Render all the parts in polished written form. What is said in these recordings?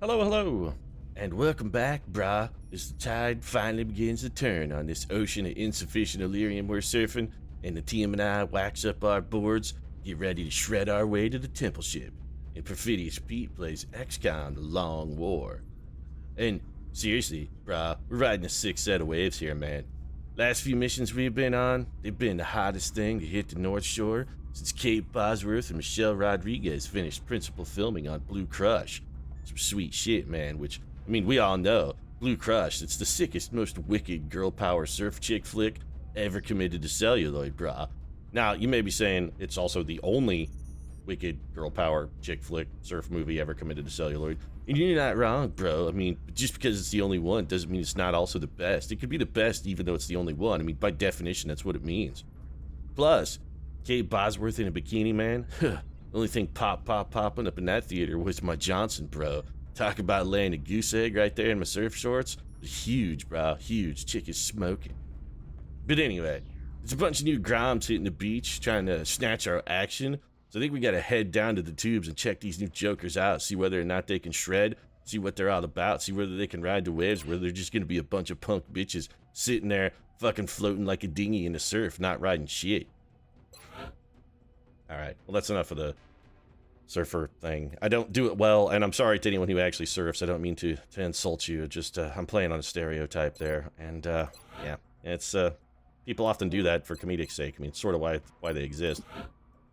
Hello, hello, and welcome back, brah. As the tide finally begins to turn on this ocean of insufficient Illyrium we're surfing, and the team and I wax up our boards, get ready to shred our way to the temple ship. And Perfidious Pete plays XCOM: The Long War. And seriously, brah, we're riding a sick set of waves here, man. Last few missions we've been on, they've been the hottest thing to hit the North Shore since Kate Bosworth and Michelle Rodriguez finished principal filming on Blue Crush. Some sweet shit, man, which, I mean, we all know. Blue Crush, it's the sickest, most wicked girl power surf chick flick ever committed to celluloid, brah. Now, you may be saying it's also the only wicked girl power chick flick surf movie ever committed to celluloid. And you're not wrong, bro. I mean, just because it's the only one doesn't mean it's not also the best. It could be the best even though it's the only one. I mean, by definition, that's what it means. Plus, Kate Bosworth in a bikini, man. The only thing popping up in that theater was my Johnson, bro. Talk about laying a goose egg right there in my surf shorts. Huge, bro. Huge. Chick is smoking. But anyway, there's a bunch of new groms hitting the beach trying to snatch our action. So I think we gotta head down to the tubes and check these new jokers out, see whether or not they can shred, see what they're all about, see whether they can ride the waves, whether they're just gonna be a bunch of punk bitches sitting there fucking floating like a dinghy in the surf, not riding shit. Alright, well that's enough of the surfer thing. I don't do it well, and I'm sorry to anyone who actually surfs. I don't mean to insult you. Just I'm playing on a stereotype there, and yeah, it's people often do that for comedic sake. I mean, it's sort of why they exist.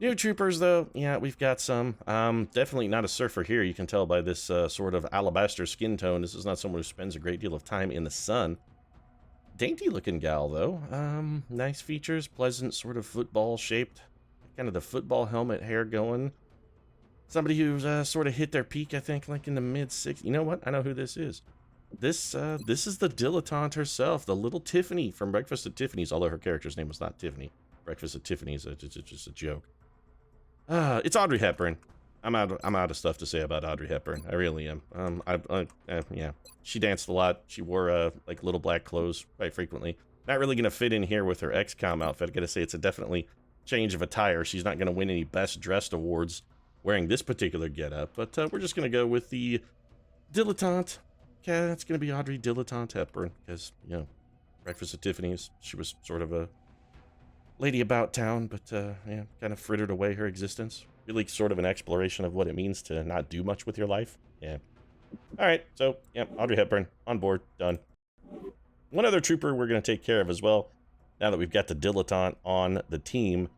New troopers, though, yeah, we've got some. Definitely not a surfer here. You can tell by this sort of alabaster skin tone. This is not someone who spends a great deal of time in the sun. Dainty looking gal, though. Nice features, pleasant, sort of football shaped, kind of the football helmet hair going. Somebody who's sort of hit their peak, I think, like in the mid-60s. You know what? I know who this is. This is the dilettante herself, the little Tiffany from Breakfast at Tiffany's, although her character's name was not Tiffany. Breakfast at Tiffany's is just a joke. It's Audrey Hepburn. I'm out of stuff to say about Audrey Hepburn. I really am. Yeah. She danced a lot. She wore like little black clothes quite frequently. Not really gonna fit in here with her XCOM outfit. I gotta say it's a definitely change of attire. She's not gonna win any best dressed awards wearing this particular getup, but we're just gonna go with the dilettante. Yeah, it's gonna be Audrey Dilettante Hepburn because you know, Breakfast at Tiffany's. She was sort of a lady about town, but yeah, kind of frittered away her existence. Really sort of an exploration of what it means to not do much with your life. Yeah. All right, so yeah, Audrey Hepburn on board, done. One other trooper we're gonna take care of as well. Now that we've got the dilettante on the team,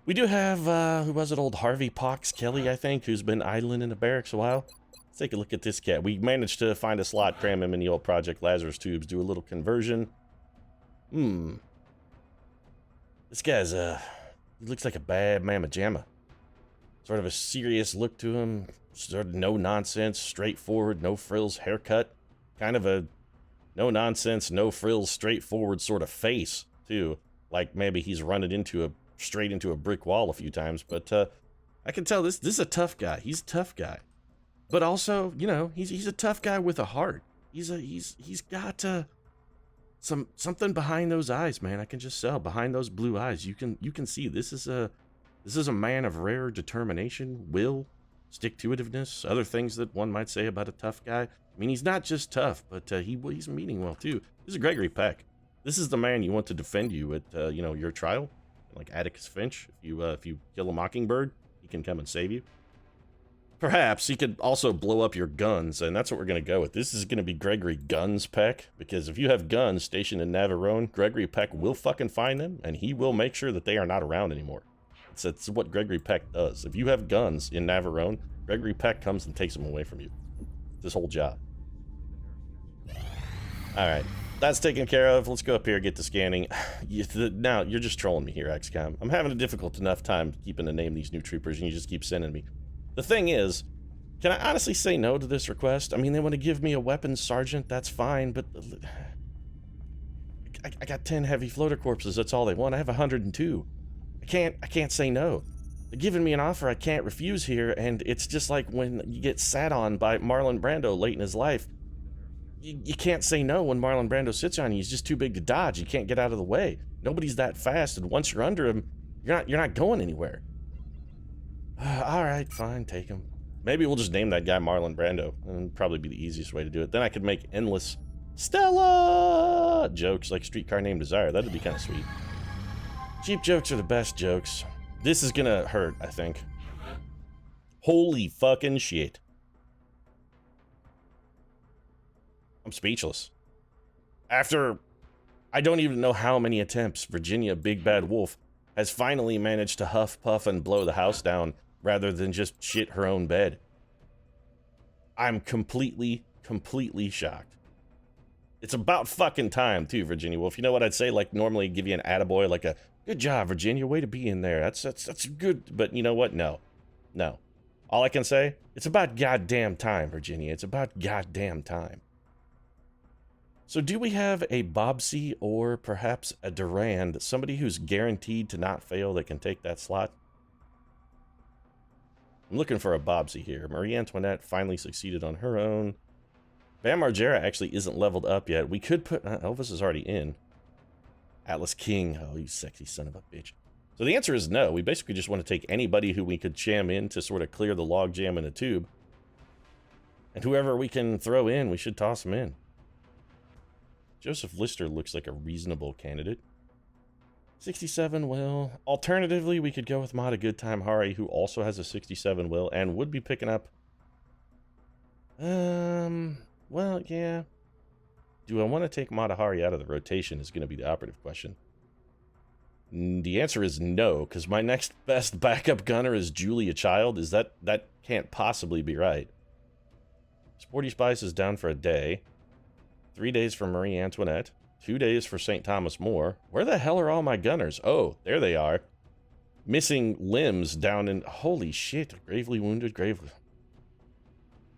we do have who was it? Old Harvey Pox Kelly, I think, who's been idling in the barracks a while. Let's take a look at this cat. We managed to find a slot, cram him in the old Project Lazarus tubes, do a little conversion. This guy's, he looks like a bad mamma jamma. Sort of a serious look to him, sort of no-nonsense, straightforward, no-frills haircut. Kind of a no-nonsense, no-frills, straightforward sort of face, too. Like maybe he's running straight into a brick wall a few times, but I can tell this is a tough guy. He's a tough guy. But also, you know, he's a tough guy with a heart. He's got something behind those eyes, man. I can just tell behind those blue eyes. You can see this is a man of rare determination, will, stick-to-itiveness, other things that one might say about a tough guy. I mean, he's not just tough, but he's meaning well too. This is Gregory Peck. This is the man you want to defend you at you know, your trial, like Atticus Finch. If you kill a mockingbird, he can come and save you. Perhaps he could also blow up your guns, and that's what we're going to go with. This is going to be Gregory Guns Peck, because if you have guns stationed in Navarone, Gregory Peck will fucking find them, and he will make sure that they are not around anymore. It's what Gregory Peck does. If you have guns in Navarone, Gregory Peck comes and takes them away from you. This whole job. Alright, that's taken care of. Let's go up here and get to scanning. Now, you're just trolling me here, XCOM. I'm having a difficult enough time keeping to name these new troopers, and you just keep sending me. The thing is, can I honestly say no to this request? I mean, they want to give me a weapons sergeant, that's fine, but I got 10 heavy floater corpses, that's all they want. I have 102. I can't say no. They're giving me an offer I can't refuse here, and it's just like when you get sat on by Marlon Brando late in his life. You can't say no when Marlon Brando sits on you. He's just too big to dodge. You can't get out of the way. Nobody's that fast, and once you're under him, you're not going anywhere. All right, fine, take him. Maybe we'll just name that guy Marlon Brando. And probably be the easiest way to do it. Then I could make endless Stella jokes like Streetcar Named Desire. That'd be kind of sweet. Cheap jokes are the best jokes. This is gonna hurt, I think. Holy fucking shit. I'm speechless. After I don't even know how many attempts, Virginia Big Bad Wolf has finally managed to huff, puff, and blow the house down rather than just shit her own bed. I'm completely shocked. It's about fucking time, too, Virginia Wolf. You know what I'd say? Like, normally give you an attaboy, like a, good job, Virginia, way to be in there. That's good, but you know what? No. All I can say, it's about goddamn time, Virginia. It's about goddamn time. So do we have a Bobsy or perhaps a Durand, somebody who's guaranteed to not fail that can take that slot? I'm looking for a Bobsy here. Marie Antoinette finally succeeded on her own. Bam Margera actually isn't leveled up yet. We could put... Elvis is already in. Atlas King. Oh, you sexy son of a bitch. So the answer is no. We basically just want to take anybody who we could jam in to sort of clear the log jam in a tube. And whoever we can throw in, we should toss them in. Joseph Lister looks like a reasonable candidate. 67 will. Alternatively, we could go with Mata Goodtime Hari, who also has a 67 will and would be picking up... well, yeah. Do I want to take Mata Hari out of the rotation is going to be the operative question. The answer is no, because my next best backup gunner is Julia Child. That can't possibly be right. Sporty Spice is down for a day. 3 days for Marie Antoinette. 2 days for St. Thomas More. Where the hell are all my gunners? Oh, there they are. Missing limbs down in... Holy shit. Gravely wounded, gravely...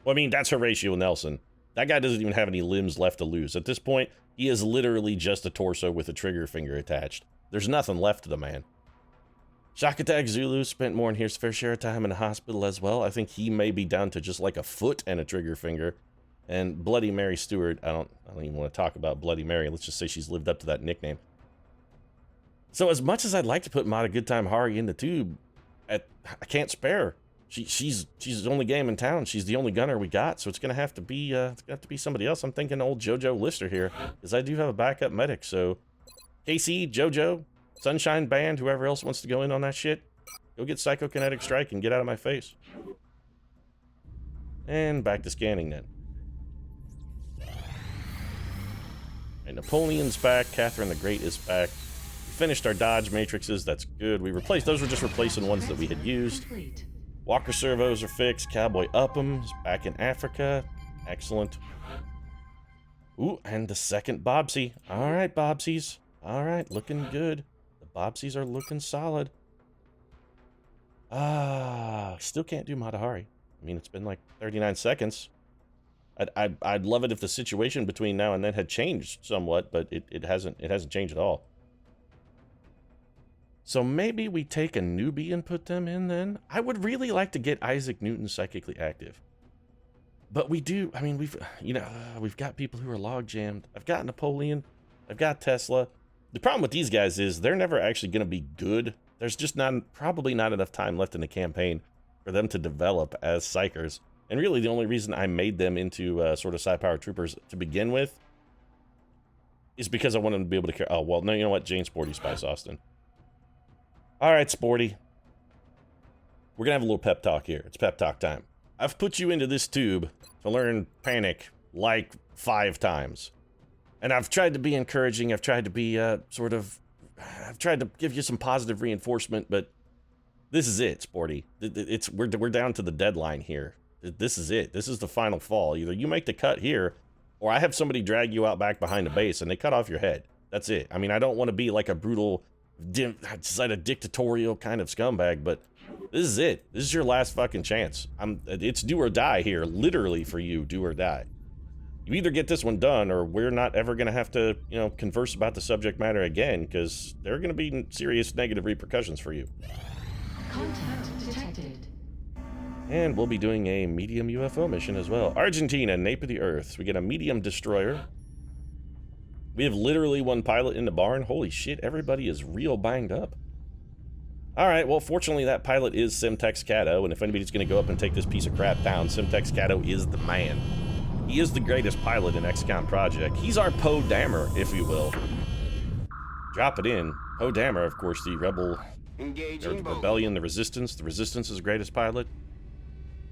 Well, I mean, that's Horatio Nelson. That guy doesn't even have any limbs left to lose. At this point, he is literally just a torso with a trigger finger attached. There's nothing left to the man. Shock Attack Zulu spent more than his fair share of time in the hospital as well. I think he may be down to just like a foot and a trigger finger. And Bloody Mary Stewart, I don't even want to talk about Bloody Mary. Let's just say she's lived up to that nickname. So as much as I'd like to put Mata Goodtime Hari in the tube, I can't spare her. She's the only game in town. She's the only gunner we got, so it's gonna have to be somebody else. I'm thinking old JoJo Lister here, because I do have a backup medic. So KC, JoJo, Sunshine Band, whoever else wants to go in on that shit, go get Psychokinetic Strike and get out of my face. And back to scanning then. And Napoleon's back. Catherine the Great is back. We finished our dodge matrices. That's good. We replaced those. Were just replacing ones that we had used. Walker servos are fixed. Cowboy Upham is back in Africa. Excellent. Ooh, and the second Bobsy. All right, Bobsies. All right, looking good. The Bobsies are looking solid. Still can't do Mata Hari. I mean, it's been like 39 seconds. I'd love it if the situation between now and then had changed somewhat, but it hasn't changed at all. So maybe we take a newbie and put them in then? I would really like to get Isaac Newton psychically active. But we do, I mean, we've got people who are log jammed. I've got Napoleon. I've got Tesla. The problem with these guys is they're never actually going to be good. There's just probably not enough time left in the campaign for them to develop as psychers. And really the only reason I made them into sort of Psi-Power Troopers to begin with is because I want them to be able to carry... Oh, well, no, you know what? Jane Sporty Spice Austin. All right, Sporty. We're going to have a little pep talk here. It's pep talk time. I've put you into this tube to learn Panic like 5 times. And I've tried to be encouraging. I've tried to be I've tried to give you some positive reinforcement, but this is it, Sporty. We're down to the deadline here. This is it. This is the final fall. Either you make the cut here, or I have somebody drag you out back behind the base and they cut off your head. That's it. I mean, I don't want to be like a brutal, dictatorial kind of scumbag, but this is it. This is your last fucking chance. It's do or die here, literally for you, do or die. You either get this one done, or we're not ever going to have to, converse about the subject matter again, because there are going to be serious negative repercussions for you. Contact detected. And we'll be doing a medium UFO mission as well. Argentina, Nape of the Earth. So we get a medium destroyer. We have literally one pilot in the barn. Holy shit, everybody is real banged up. Alright, well, fortunately that pilot is Semtex Cato, and if anybody's gonna go up and take this piece of crap down, Semtex Cato is the man. He is the greatest pilot in XCOM Project. He's our Poe Dameron, if you will. Drop it in. Poe Dameron, of course, the rebel, or the rebellion, the resistance. The resistance is the greatest pilot.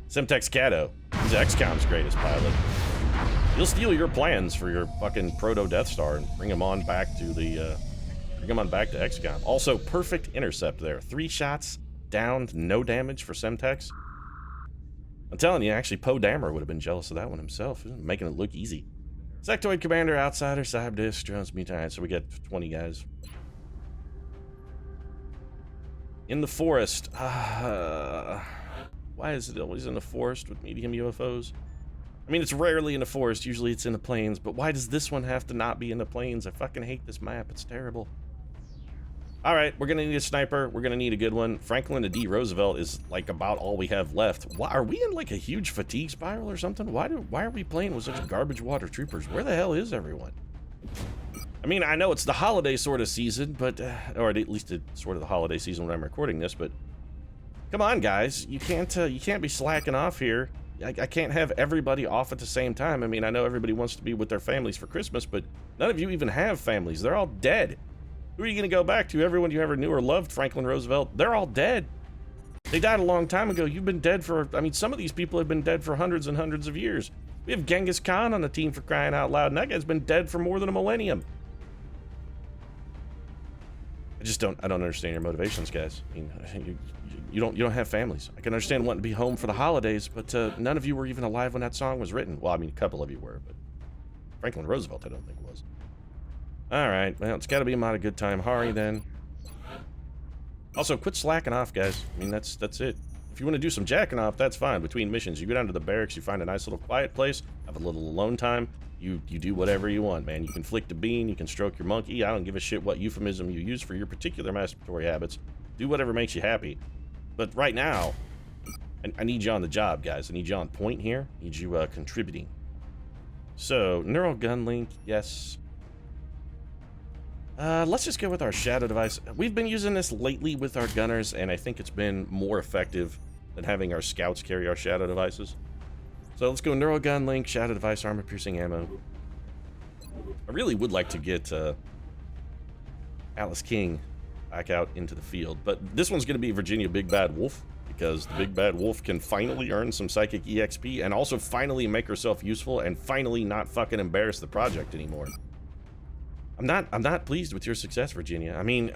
Semtex Cato, he's XCOM's greatest pilot. He'll steal your plans for your fucking proto Death Star and bring him on back to the, XCOM. Also, perfect intercept there. 3 shots, downed, no damage for Semtex. I'm telling you, actually, Poe Dameron would have been jealous of that one himself, making it look easy. Sectoid Commander, Outsider, Cyberdisc, drones, Alright, so we get 20 guys. In the forest. Why is it always in the forest with medium UFOs? I mean, it's rarely in the forest. Usually it's in the plains. But why does this one have to not be in the plains? I fucking hate this map. It's terrible. Alright, we're gonna need a sniper. We're gonna need a good one. Franklin D. Roosevelt is, like, about all we have left. Why, are we in, like, a huge fatigue spiral or something? Why are we playing with such garbage water troopers? Where the hell is everyone? I mean, I know it's the holiday sort of season, but, or at least it's sort of the holiday season when I'm recording this, but come on, guys. You can't be slacking off here. I can't have everybody off at the same time. I mean, I know everybody wants to be with their families for Christmas, but none of you even have families. They're all dead. Who are you going to go back to? Everyone you ever knew or loved, Franklin Roosevelt, they're all dead. They died a long time ago. You've been dead for, I mean, some of these people have been dead for hundreds and hundreds of years. We have Genghis Khan on the team, for crying out loud, and that guy's been dead for more than a millennium. I don't understand your motivations, guys. I mean, you don't have families. I can understand wanting to be home for the holidays, but none of you were even alive when that song was written. Well, I mean, a couple of you were, but Franklin Roosevelt, I don't think was. All right, well, it's got to be a mighty good time. Hari, then. Also, quit slacking off, guys. I mean, that's it. If you want to do some jacking off, that's fine. Between missions, you go down to the barracks, you find a nice little quiet place, have a little alone time. You do whatever you want, man. You can flick the bean, you can stroke your monkey. I don't give a shit what euphemism you use for your particular masturbatory habits. Do whatever makes you happy. But right now, I need you on the job, guys. I need you on point here. I need you contributing. So, neural gun link, yes. Let's just go with our shadow device. We've been using this lately with our gunners, and I think it's been more effective than having our scouts carry our shadow devices. So let's go neural gun link, shadow device, armor piercing ammo. I really would like to get Alice King back out into the field, but this one's going to be Virginia Big Bad Wolf, because the Big Bad Wolf can finally earn some psychic EXP and also finally make herself useful and finally not fucking embarrass the project anymore. I'm not pleased with your success, Virginia. I mean,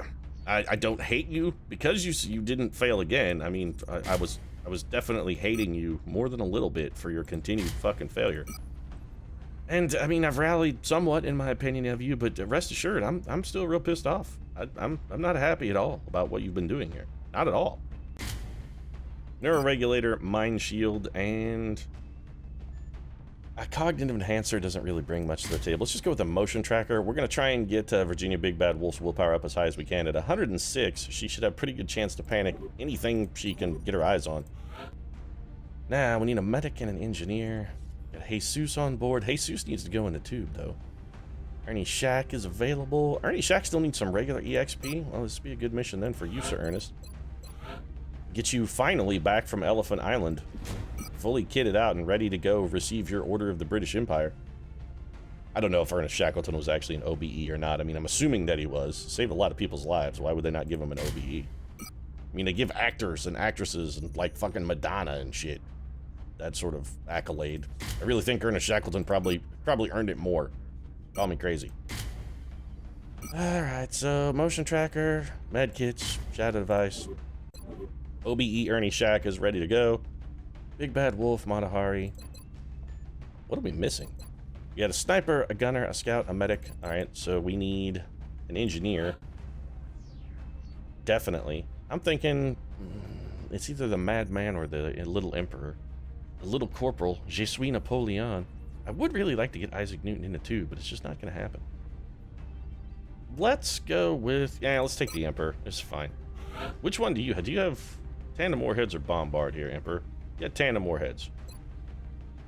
I don't hate you because you didn't fail again. I mean, I was definitely hating you more than a little bit for your continued fucking failure. And I mean, I've rallied somewhat in my opinion of you, but rest assured, I'm still real pissed off. I'm not happy at all about what you've been doing here. Not at all. Neuroregulator, Mind Shield, and a cognitive enhancer doesn't really bring much to the table. Let's just go with a motion tracker. We're going to try and get Virginia Big Bad Wolf's willpower up as high as we can. At 106, she should have a pretty good chance to panic anything she can get her eyes on. Now, we need a medic and an engineer. Got Jesus on board. Jesus needs to go in the tube, though. Ernie Shack is available. Ernie Shack still needs some regular EXP. Well, this would be a good mission then for you, Sir Ernest. Get you finally back from Elephant Island, fully kitted out and ready to go receive your Order of the British Empire. I don't know if Ernest Shackleton was actually an OBE or not. I mean, I'm assuming that he was. Saved a lot of people's lives. Why would they not give him an OBE? I mean, they give actors and actresses and, like, fucking Madonna and shit that sort of accolade. I really think Ernest Shackleton probably earned it more. Call me crazy. Alright, so motion tracker, medkits, shadow device. OBE Ernie Shack is ready to go. Big Bad Wolf, Matahari. What are we missing? We had a sniper, a gunner, a scout, a medic. Alright, so we need an engineer. Definitely. I'm thinking it's either the Madman or the Little Emperor. The Little Corporal, Je suis Napoleon. I would really like to get Isaac Newton in the tube, but it's just not going to happen. Let's go with... yeah, let's take the Emperor. It's fine. Which one do you have? Do you have Tandem Warheads or Bombard here, Emperor? Yeah, Tandem Warheads.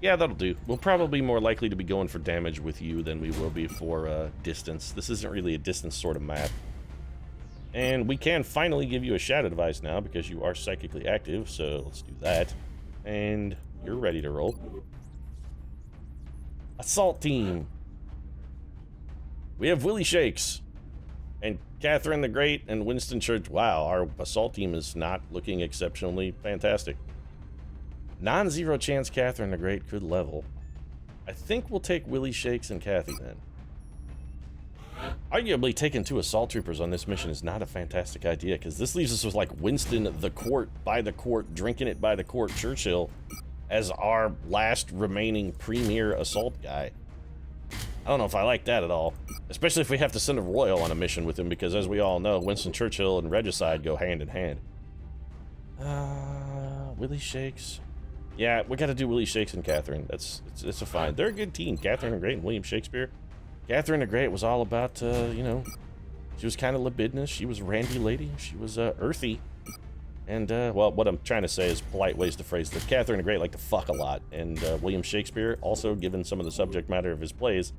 Yeah, that'll do. We'll probably be more likely to be going for damage with you than we will be for distance. This isn't really a distance sort of map. And we can finally give you a shadow device now because you are psychically active, so let's do that. And you're ready to roll. Assault team. We have Willie Shakes and Catherine the Great and Winston Church. Wow, our assault team is not looking exceptionally fantastic. Non-zero chance Catherine the Great could level. I think we'll take Willie Shakes and Kathy then. Arguably, taking 2 assault troopers on this mission is not a fantastic idea, because this leaves us with, like, Winston the Court, by the court, drinking it by the court Churchill as our last remaining premier assault guy. I don't know if I like that at all, especially if we have to send a royal on a mission with him, because as we all know, Winston Churchill and regicide go hand in hand. Willie Shakes. Yeah, we gotta do Willie Shakes and Catherine. It's a fine. They're a good team, Catherine the Great and William Shakespeare. Catherine the Great was all about, you know, she was kind of libidinous. She was a randy lady. She was earthy. And, well, what I'm trying to say is polite ways to phrase that. Catherine the Great liked to fuck a lot. And William Shakespeare, also, given some of the subject matter of his plays,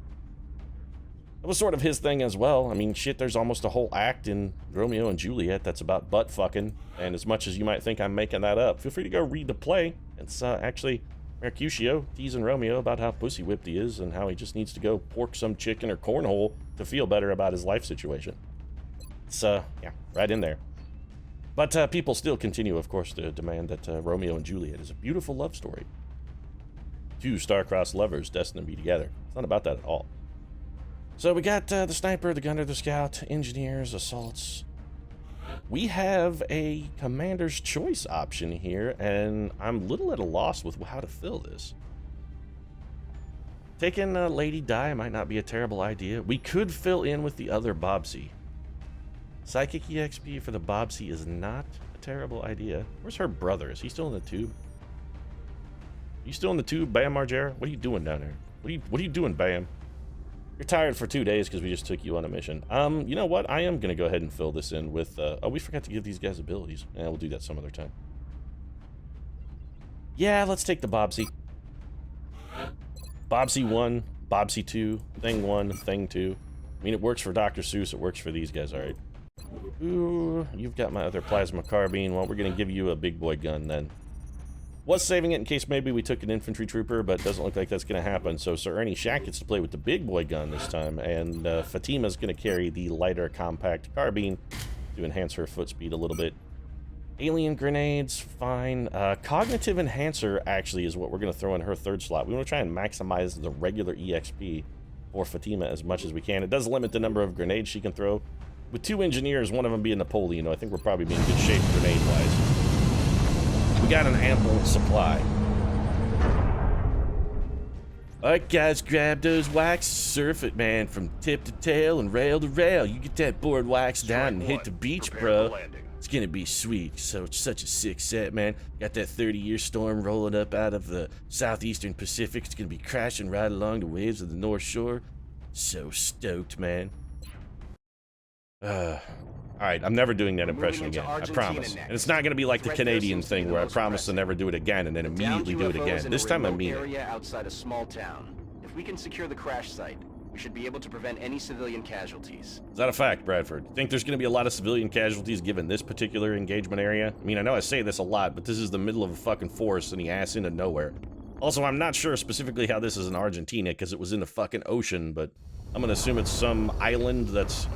it was sort of his thing as well. I mean, shit, there's almost a whole act in Romeo and Juliet that's about butt fucking. And as much as you might think I'm making that up, feel free to go read the play. It's actually Mercutio teasing Romeo about how pussy whipped he is and how he just needs to go pork some chicken or cornhole to feel better about his life situation. It's, yeah, right in there. But people still continue, of course, to demand that Romeo and Juliet is a beautiful love story. 2 star-crossed lovers destined to be together. It's not about that at all. So we got the sniper, the gunner, the scout, engineers, assaults. We have a commander's choice option here, and I'm a little at a loss with how to fill this. Taking Lady Di might not be a terrible idea. We could fill in with the other Bobsy. Psychic EXP for the Bobsy is not a terrible idea. Where's her brother? Is he still in the tube? Are you still in the tube, Bam Margera? What are you doing down there? What are you doing, Bam? You're tired for 2 days because we just took you on a mission. You know what? I am going to go ahead and fill this in with... oh, we forgot to give these guys abilities. Yeah, we'll do that some other time. Yeah, let's take the Bobsy. Bobsy 1, Bobsy 2, Thing 1, Thing 2. I mean, it works for Dr. Seuss. It works for these guys, all right. Ooh, you've got my other plasma carbine. Well, we're going to give you a big boy gun then. Was saving it in case maybe we took an infantry trooper, but doesn't look like that's going to happen. So Sir Ernie Shack gets to play with the big boy gun this time, and Fatima's going to carry the lighter compact carbine to enhance her foot speed a little bit. Alien grenades, fine. Cognitive enhancer actually is what we're going to throw in her 3rd slot. We want to try and maximize the regular EXP for Fatima as much as we can. It does limit the number of grenades she can throw. With 2 engineers, one of them being Napoleon, I think we're probably being in good shape grenade-wise. We got an ample supply. Alright guys, grab those wax, surf it man, from tip to tail and rail to rail. You get that board wax down and hit the beach, bro. It's gonna be sweet. So it's such a sick set, man. Got that 30-year storm rolling up out of the southeastern Pacific. It's gonna be crashing right along the waves of the North Shore. So stoked, man. Alright, I'm never doing that impression again. I promise. And it's not gonna be like the Canadian thing where I promise to never do it again and then immediately do it again. This time I mean it. Outside a small town. If we can secure the crash site, we should be able to prevent any civilian casualties. Is that a fact, Bradford? Think there's going to be a lot of civilian casualties given this particular engagement area? I mean, I know I say this a lot, but this is the middle of a fucking forest and the ass into nowhere. Also, I'm not sure specifically how this is in Argentina, because it was in the fucking ocean, but I'm going to assume it's some island that's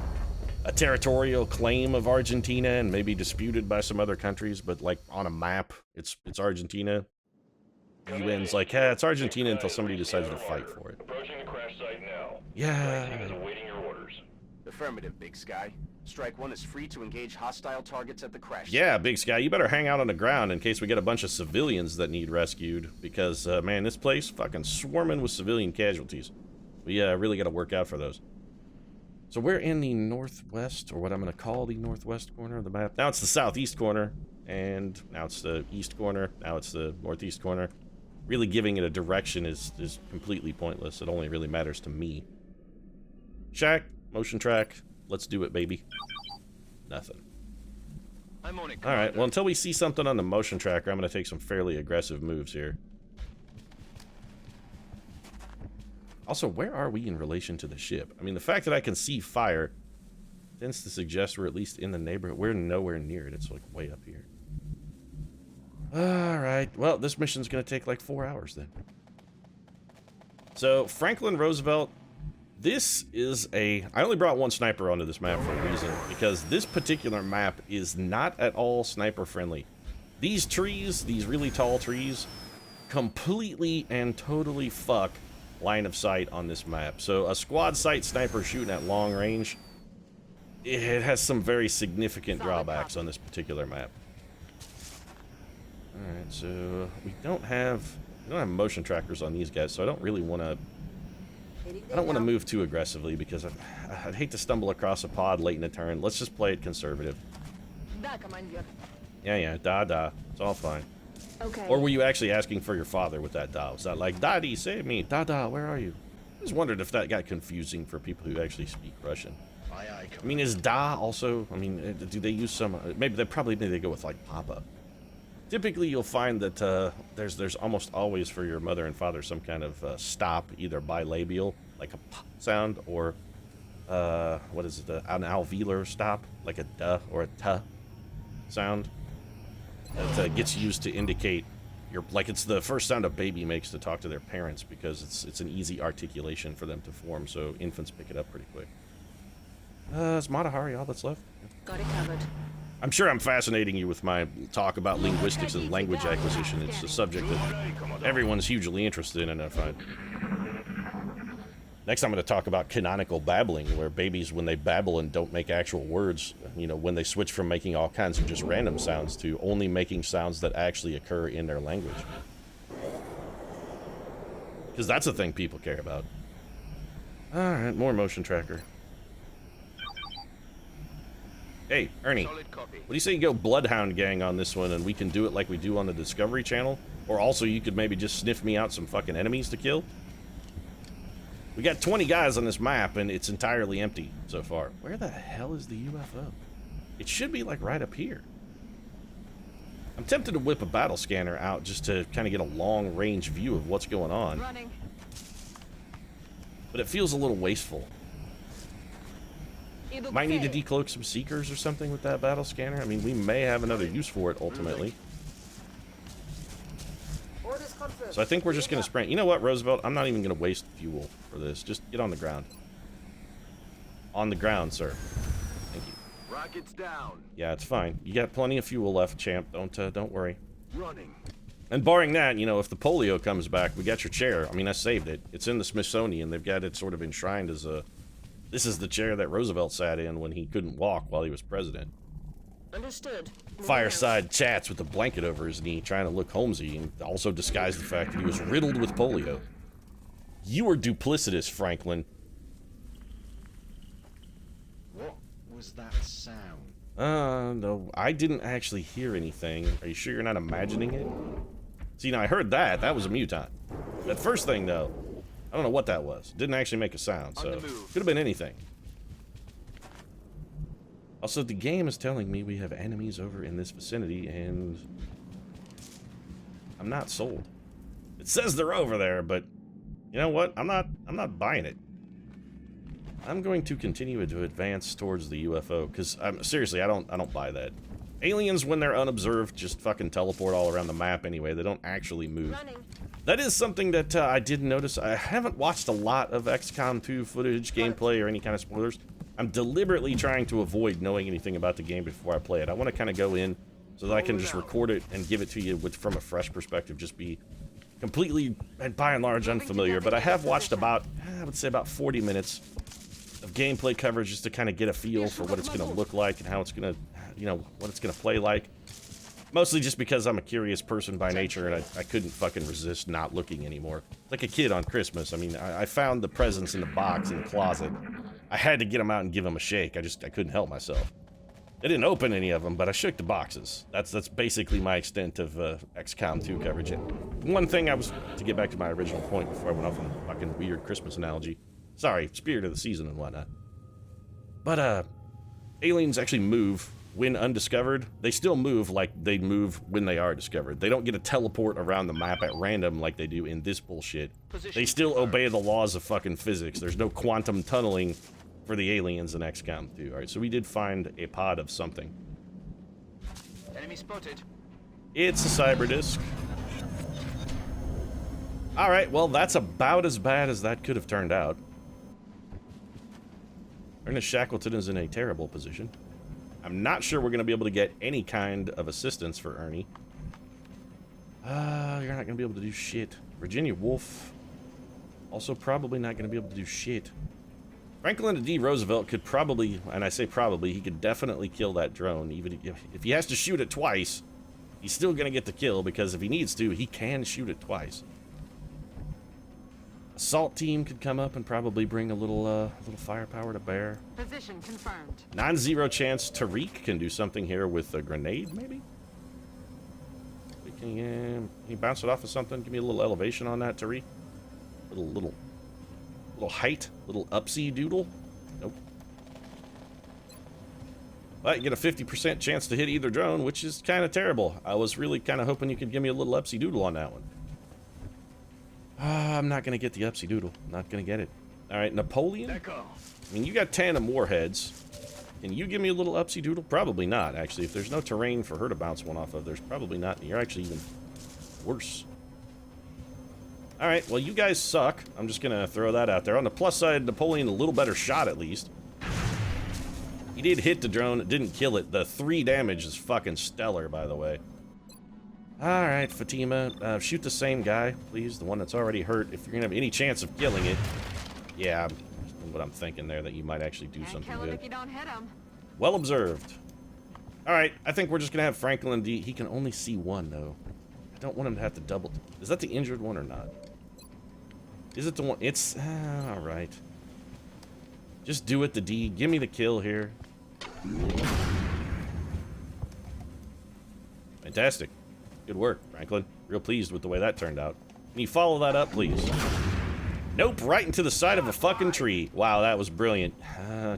a territorial claim of Argentina and maybe disputed by some other countries, but like on a map, it's Argentina. UN's like, yeah, it's Argentina until somebody decides to fight for it. Approaching the crash site now. Yeah. Team is awaiting your orders. Affirmative, Big Sky. Strike 1 is free to engage hostile targets at the crash site. Yeah, Big Sky, you better hang out on the ground in case we get a bunch of civilians that need rescued, because, man, this place fucking swarming with civilian casualties. We really got to work out for those. So we're in the northwest, or what I'm going to call the northwest corner of the map. Now it's the southeast corner, and now it's the east corner, now it's the northeast corner. Really giving it a direction is completely pointless. It only really matters to me. Shack, motion track, let's do it, baby. Nothing. I'm on it, Alright, well, until we see something on the motion tracker, I'm going to take some fairly aggressive moves here. Also, where are we in relation to the ship? I mean, the fact that I can see fire tends to suggest we're at least in the neighborhood. We're nowhere near it. It's like way up here. Alright, well, this mission's gonna take like 4 hours then. So, Franklin Roosevelt, this is I only brought one sniper onto this map for a reason, because this particular map is not at all sniper friendly. These trees, these really tall trees, completely and totally fuck line of sight on this map. So, a quad sight sniper shooting at long range, it has some very significant drawbacks on this particular map. Alright, so we don't have motion trackers on these guys, so I don't really want to move too aggressively, because I'd hate to stumble across a pod late in a turn. Let's just play it conservative. Yeah, it's all fine. Okay. Or were you actually asking for your father with that da? Was that like, Daddy, save me, Dada, where are you? I just wondered if that got confusing for people who actually speak Russian. I mean, is da also, I mean, do they use some, maybe they go with like Papa. Typically, you'll find that there's almost always for your mother and father some kind of stop, either bilabial, like a p sound, or what is it, an alveolar stop, like a duh or a t sound that gets used to indicate like it's the first sound a baby makes to talk to their parents, because it's an easy articulation for them to form, so infants pick it up pretty quick. Is Matahari all that's left? Got it covered. I'm sure I'm fascinating you with my talk about linguistics and language acquisition. It's a subject that everyone's hugely interested in, and I find. Next, I'm going to talk about canonical babbling, where babies, when they babble and don't make actual words, you know, when they switch from making all kinds of just random sounds to only making sounds that actually occur in their language. Because that's a thing people care about. Alright, more motion tracker. Hey, Ernie, what do you say you go Bloodhound Gang on this one, and we can do it like we do on the Discovery Channel? Or also you could maybe just sniff me out some fucking enemies to kill? We got 20 guys on this map, and it's entirely empty so far. Where the hell is the UFO? It should be like right up here. I'm tempted to whip a battle scanner out just to kind of get a long-range view of what's going on. Running. But it feels a little wasteful. Might need to decloak some Seekers or something with that battle scanner. I mean, we may have another use for it, ultimately. So I think we're just going to sprint. You know what, Roosevelt? I'm not even going to waste fuel for this. Just get on the ground. On the ground, sir. Thank you. Rockets down. Yeah, it's fine. You got plenty of fuel left, champ. Don't worry. Running. And barring that, you know, if the polio comes back, we got your chair. I mean, I saved it. It's in the Smithsonian. They've got it sort of enshrined as a... This is the chair that Roosevelt sat in when he couldn't walk while he was president. Understood. Fireside chats with a blanket over his knee, trying to look Holmesy, and also disguise the fact that he was riddled with polio. You are duplicitous, Franklin. What was that sound? No, I didn't actually hear anything. Are you sure you're not imagining it? See, now I heard that. That was a mutant. That first thing, though, I don't know what that was. Didn't actually make a sound, so could have been anything. Also, the game is telling me we have enemies over in this vicinity, and I'm not sold. It says they're over there, but you know what? I'm not buying it. I'm going to continue to advance towards the UFO, because seriously, I don't buy that. Aliens, when they're unobserved, just fucking teleport all around the map anyway. They don't actually move. Running. That is something that I did notice. I haven't watched a lot of XCOM 2 footage, gameplay, or any kind of spoilers. I'm deliberately trying to avoid knowing anything about the game before I play it. I want to kind of go in so that I can just record it and give it to you from a fresh perspective. Just be completely, and by and large, unfamiliar. But I have watched about, I would say about 40 minutes of gameplay coverage just to kind of get a feel for what it's going to look like and how it's going to, you know, what it's going to play like. Mostly just because I'm a curious person by nature, and I couldn't fucking resist not looking anymore. Like a kid on Christmas. I mean, I found the presents in the box in the closet. I had to get them out and give them a shake. I couldn't help myself. I didn't open any of them, but I shook the boxes. That's basically my extent of XCOM 2 coverage. And one thing to get back to my original point before I went off on a fucking weird Christmas analogy. Sorry, spirit of the season and whatnot. But, aliens actually move when undiscovered. They still move like they move when they are discovered. They don't get to teleport around the map at random like they do in this bullshit. They still obey the laws of fucking physics. There's no quantum tunneling for the aliens in XCOM 2. Alright, so we did find a pod of something. Enemy spotted. It's a cyber disk. Alright, well, that's about as bad as that could have turned out. Ernest Shackleton is in a terrible position. I'm not sure we're going to be able to get any kind of assistance for Ernie. You're not going to be able to do shit. Virginia Woolf. Also probably not going to be able to do shit. Franklin D. Roosevelt could probably, and I say probably, he could definitely kill that drone. Even if he has to shoot it twice, he's still going to get the kill, because if he needs to, he can shoot it twice. Assault team could come up and probably bring a little firepower to bear. Position confirmed. Non-zero chance Tariq can do something here with a grenade, maybe? Can you bounce it off of something? Give me a little elevation on that, Tariq. Little height, little upsy doodle. Nope. But you get a 50% chance to hit either drone, which is kind of terrible. I was really kind of hoping you could give me a little upsy doodle on that one. I'm not gonna get the upsy doodle. Not gonna get it. All right, Napoleon. I mean, you got tandem warheads. Can you give me a little upsy doodle? Probably not, actually. If there's no terrain for her to bounce one off of, there's probably not. You're actually even worse. All right, well, you guys suck. I'm just gonna throw that out there. On the plus side, Napoleon a little better shot at least. He did hit the drone. It didn't kill it. The 3 damage is fucking stellar, by the way. All right, Fatima, shoot the same guy, please. The one that's already hurt. If you're gonna have any chance of killing it. Yeah, what I'm thinking there, that you might actually do something kill him good. if you don't hit him. Well observed. All right, I think we're just gonna have Franklin D. He can only see one though. I don't want him to have to double. Is that the injured one or not? Is it the one? It's all right. Just do it, the D. Give me the kill here. Fantastic. Good work, Franklin. Real pleased with the way that turned out. Can you follow that up, please? Nope, right into the side of a fucking tree. Wow, that was brilliant.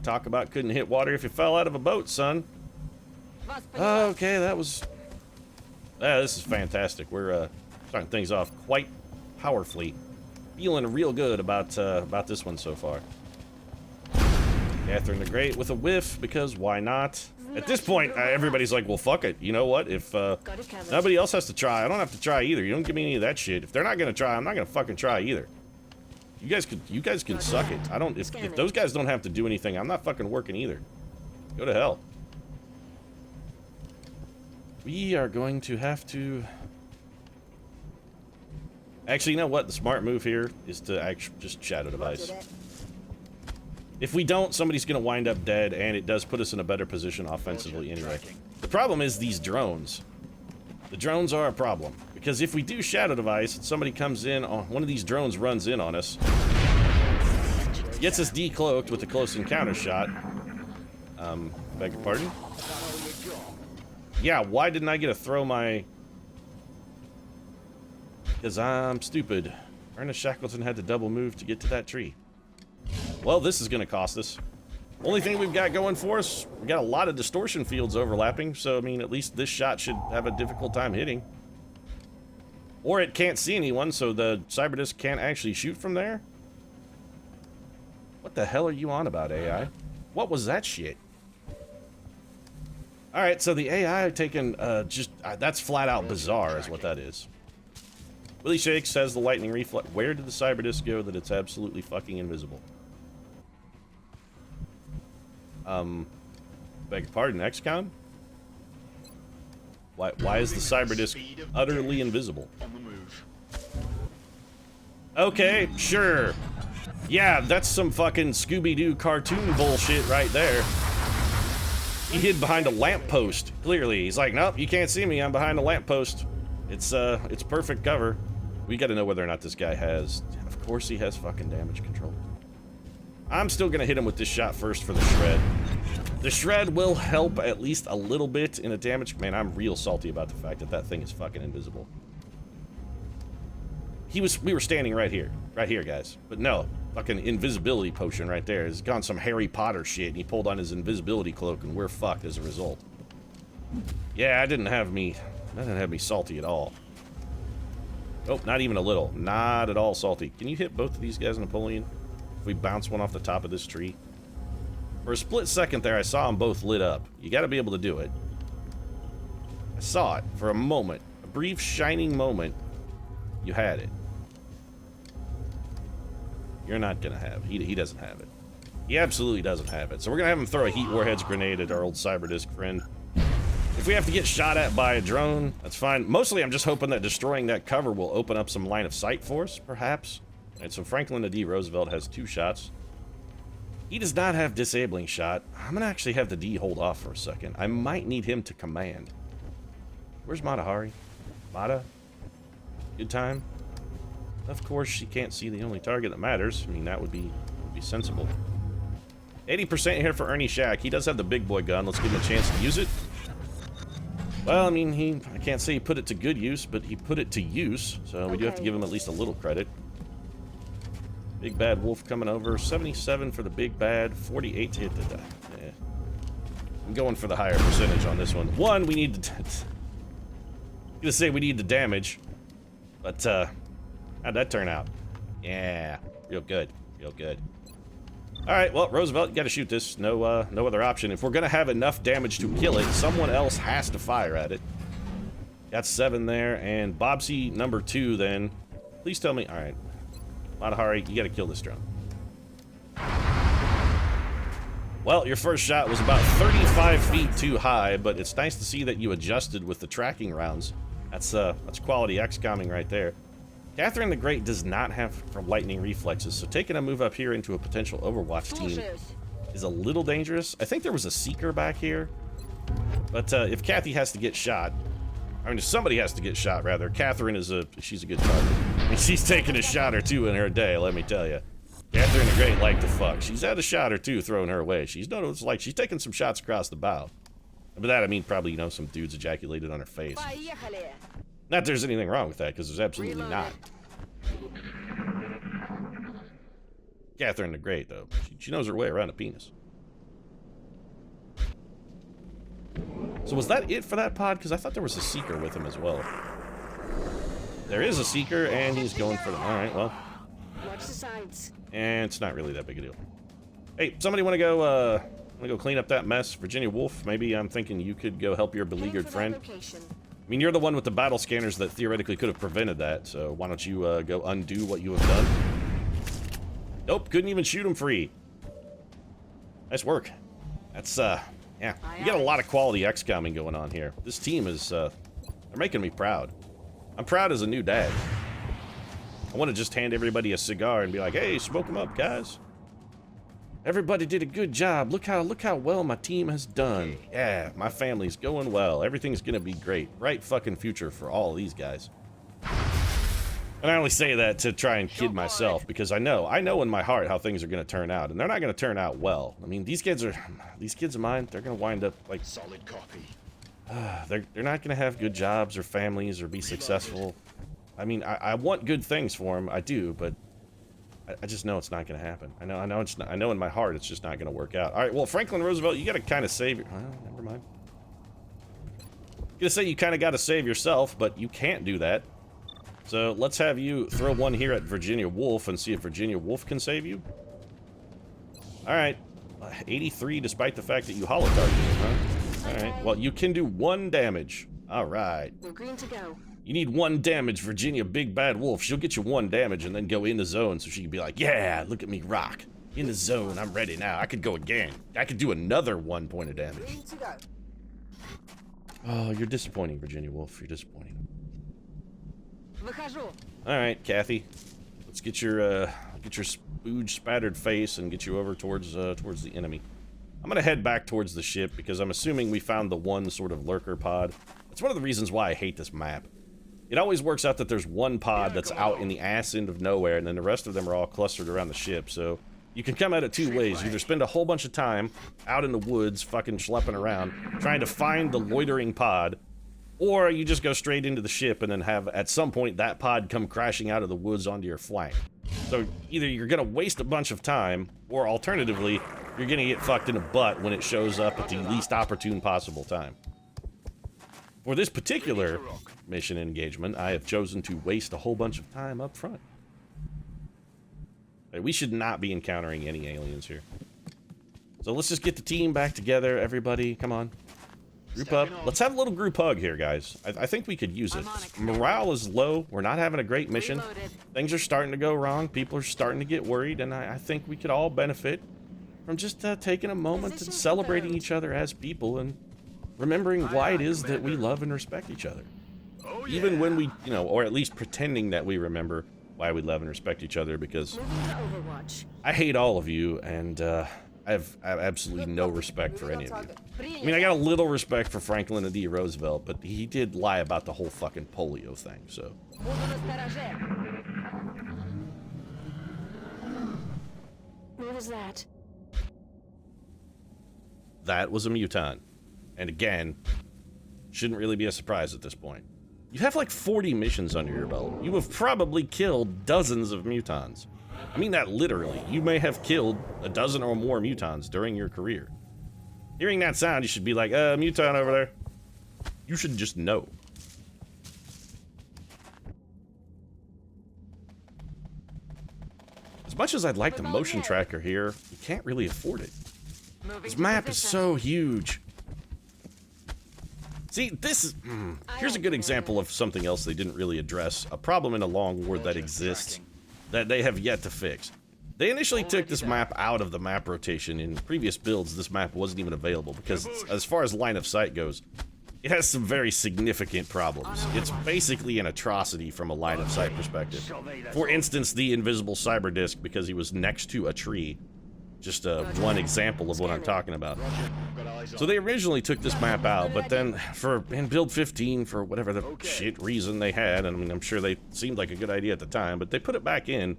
Talk about couldn't hit water if you fell out of a boat, son. Okay, that was... this is fantastic. We're starting things off quite powerfully. Feeling real good about this one so far. Catherine the Great with a whiff, because why not? At this point, everybody's like, well, fuck it. You know what? If nobody else has to try, I don't have to try either. You don't give me any of that shit. If they're not gonna try, I'm not gonna fucking try either. You guys can suck it. I don't. If those guys don't have to do anything, I'm not fucking working either. Go to hell. We are going to have to. Actually, you know what? The smart move here is to actually just shadow device. If we don't, somebody's going to wind up dead, and it does put us in a better position offensively anyway. The problem is these drones. The drones are a problem, because if we do shadow device and somebody comes in on one of these drones, runs in on us, gets us decloaked with a close encounter shot. Beg your pardon? Yeah, why didn't I get to throw my... Because I'm stupid. Ernest Shackleton had to double move to get to that tree. Well, this is going to cost us. Only thing we've got going for us, we got a lot of distortion fields overlapping, so, I mean, at least this shot should have a difficult time hitting. Or it can't see anyone, so the Cyberdisc can't actually shoot from there? What the hell are you on about, AI? What was that shit? Alright, so the AI taken, that's flat out bizarre is what that is. Willie Shake says the lightning reflect. Where did the Cyberdisc go that it's absolutely fucking invisible? Beg your pardon, XCOM? Why is the Cyberdisc utterly invisible? Okay, sure. Yeah, that's some fucking Scooby-Doo cartoon bullshit right there. He hid behind a lamppost, clearly. He's like, nope, you can't see me, I'm behind a lamppost. It's perfect cover. We gotta know whether or not this guy has... Of course he has fucking damage control. I'm still gonna hit him with this shot first for the shred. The shred will help at least a little bit in a damage... Man, I'm real salty about the fact that that thing is fucking invisible. We were standing right here, guys. But no, fucking invisibility potion right there. It's gone some Harry Potter shit, and he pulled on his invisibility cloak, and we're fucked as a result. Yeah, that didn't have me salty at all. Oh, not even a little. Not at all salty. Can you hit both of these guys, Napoleon? If we bounce one off the top of this tree. For a split second there, I saw them both lit up. You got to be able to do it. I saw it for a moment. A brief, shining moment. You had it. You're not going to have it. He doesn't have it. He absolutely doesn't have it. So we're going to have him throw a heat warheads grenade at our old Cyberdisk friend. If we have to get shot at by a drone, that's fine. Mostly I'm just hoping that destroying that cover will open up some line of sight for us, perhaps. And so Franklin D. Roosevelt has 2 shots. He does not have disabling shot. I'm going to actually have the D hold off for a second. I might need him to command. Where's Mata Hari? Mata? Good time? Of course, she can't see the only target that matters. I mean, that would be sensible. 80% here for Ernie Shack. He does have the big boy gun. Let's give him a chance to use it. Well, I mean, I can't say he put it to good use, but he put it to use. So we do have to give him at least a little credit. Big Bad Wolf coming over. 77 for the Big Bad. 48 to hit the die. Yeah. I'm going for the higher percentage on this one. One, we need to... I'm gonna say we need the damage. But, how'd that turn out? Yeah. Real good. Real good. Alright, well, Roosevelt, you gotta shoot this. No other option. If we're gonna have enough damage to kill it, someone else has to fire at it. Got 7 there, and Bobsy number 2 then. Please tell me... Alright. Mata Hari, you gotta kill this drone. Well, your first shot was about 35 feet too high, but it's nice to see that you adjusted with the tracking rounds. That's quality XCOMing right there. Catherine the Great does not have lightning reflexes, so taking a move up here into a potential Overwatch team is a little dangerous. I think there was a Seeker back here, but if Kathy has to get shot, I mean, if somebody has to get shot, rather, Catherine is she's a good target. I mean, she's taken a shot or 2 in her day, let me tell you. Catherine the Great like to fuck. She's had a shot or 2 thrown her way. She's known it's like she's taking some shots across the bow. By that, I mean probably, you know, some dudes ejaculated on her face. Not there's anything wrong with that, because there's absolutely not. Catherine the Great, though. She knows her way around a penis. So was that it for that pod? Because I thought there was a Seeker with him as well. There is a Seeker, and he's going for them. Alright, well. Watch the sides. And it's not really that big a deal. Hey, somebody want to go clean up that mess? Virginia Woolf, maybe I'm thinking you could go help your beleaguered friend. I mean, you're the one with the battle scanners that theoretically could have prevented that, so why don't you go undo what you have done? Nope, couldn't even shoot him free. Nice work. That's, yeah. You got a lot of quality XCOMing going on here. This team is, they're making me proud. I'm proud as a new dad. I want to just hand everybody a cigar and be like, hey, smoke them up, guys. Everybody did a good job. Look how well my team has done. Yeah, my family's going well. Everything's gonna be great. Bright fucking future for all of these guys. And I only say that to try and kid myself, because I know in my heart how things are gonna turn out, and they're not gonna turn out well. I mean, these kids of mine, they're gonna wind up like solid copy. They're not gonna have good jobs or families or be successful. I mean, I want good things for them, I do, but I just know it's not going to happen. I know in my heart it's just not going to work out. All right, well, Franklin Roosevelt, you got to kind of save your... Well, never mind. I'm going to say you kind of got to save yourself, but you can't do that. So let's have you throw one here at Virginia Woolf and see if Virginia Woolf can save you. All right. 83 despite the fact that you holo targeted, huh? All right. Well, you can do 1 damage. All right. We're green to go. You need 1 damage, Virginia Big Bad Wolf. She'll get you 1 damage and then go in the zone so she can be like, yeah, look at me rock. In the zone, I'm ready now. I could go again. I could do another 1 point of damage. Green to go. Oh, you're disappointing, Virginia Wolf. You're disappointing. Выхожу. Alright, Kathy. Let's get your spooge spattered face and get you over towards the enemy. I'm gonna head back towards the ship because I'm assuming we found the one sort of lurker pod. It's one of the reasons why I hate this map. It always works out that there's one pod that's out in the ass end of nowhere, and then the rest of them are all clustered around the ship, so you can come at it 2 ways. You either spend a whole bunch of time out in the woods fucking schlepping around, trying to find the loitering pod, or you just go straight into the ship and then have, at some point, that pod come crashing out of the woods onto your flank. So either you're gonna waste a bunch of time, or alternatively, you're gonna get fucked in the butt when it shows up at the least opportune possible time. For this particular mission engagement, I have chosen to waste a whole bunch of time up front. We should not be encountering any aliens here. So let's just get the team back together, everybody. Come on. Group up. Let's have a little group hug here, guys. I think we could use it. Morale is low. We're not having a great mission. Reloaded. Things are starting to go wrong. People are starting to get worried, and I think we could all benefit from just taking a moment and Position celebrating confirmed. each other as people and remembering why it is that we love and respect each other. Even when we, you know, or at least pretending that we remember why we love and respect each other, because Moving to Overwatch. I hate all of you, and I have absolutely no respect for any of you. I mean, I got a little respect for Franklin D. Roosevelt, but he did lie about the whole fucking polio thing, so. What was that? That was a muton. And again, shouldn't really be a surprise at this point. You have like 40 missions under your belt. You have probably killed dozens of mutons. I mean that literally. You may have killed a dozen or more mutons during your career. Hearing that sound, you should be like, muton over there. You should just know. As much as I'd like the motion tracker here, you can't really afford it. This map is so huge. See, this is... here's a good example of something else they didn't really address. A problem in a long war that exists that they have yet to fix. They initially took this map out of the map rotation. In previous builds, this map wasn't even available because, as far as line of sight goes, it has some very significant problems. It's basically an atrocity from a line of sight perspective. For instance, the invisible cyber disc, because he was next to a tree. Just one example of what I'm talking about. So they originally took this map out, but then in build 15, for whatever the shit reason they had, and I mean, I'm sure they seemed like a good idea at the time, but they put it back in.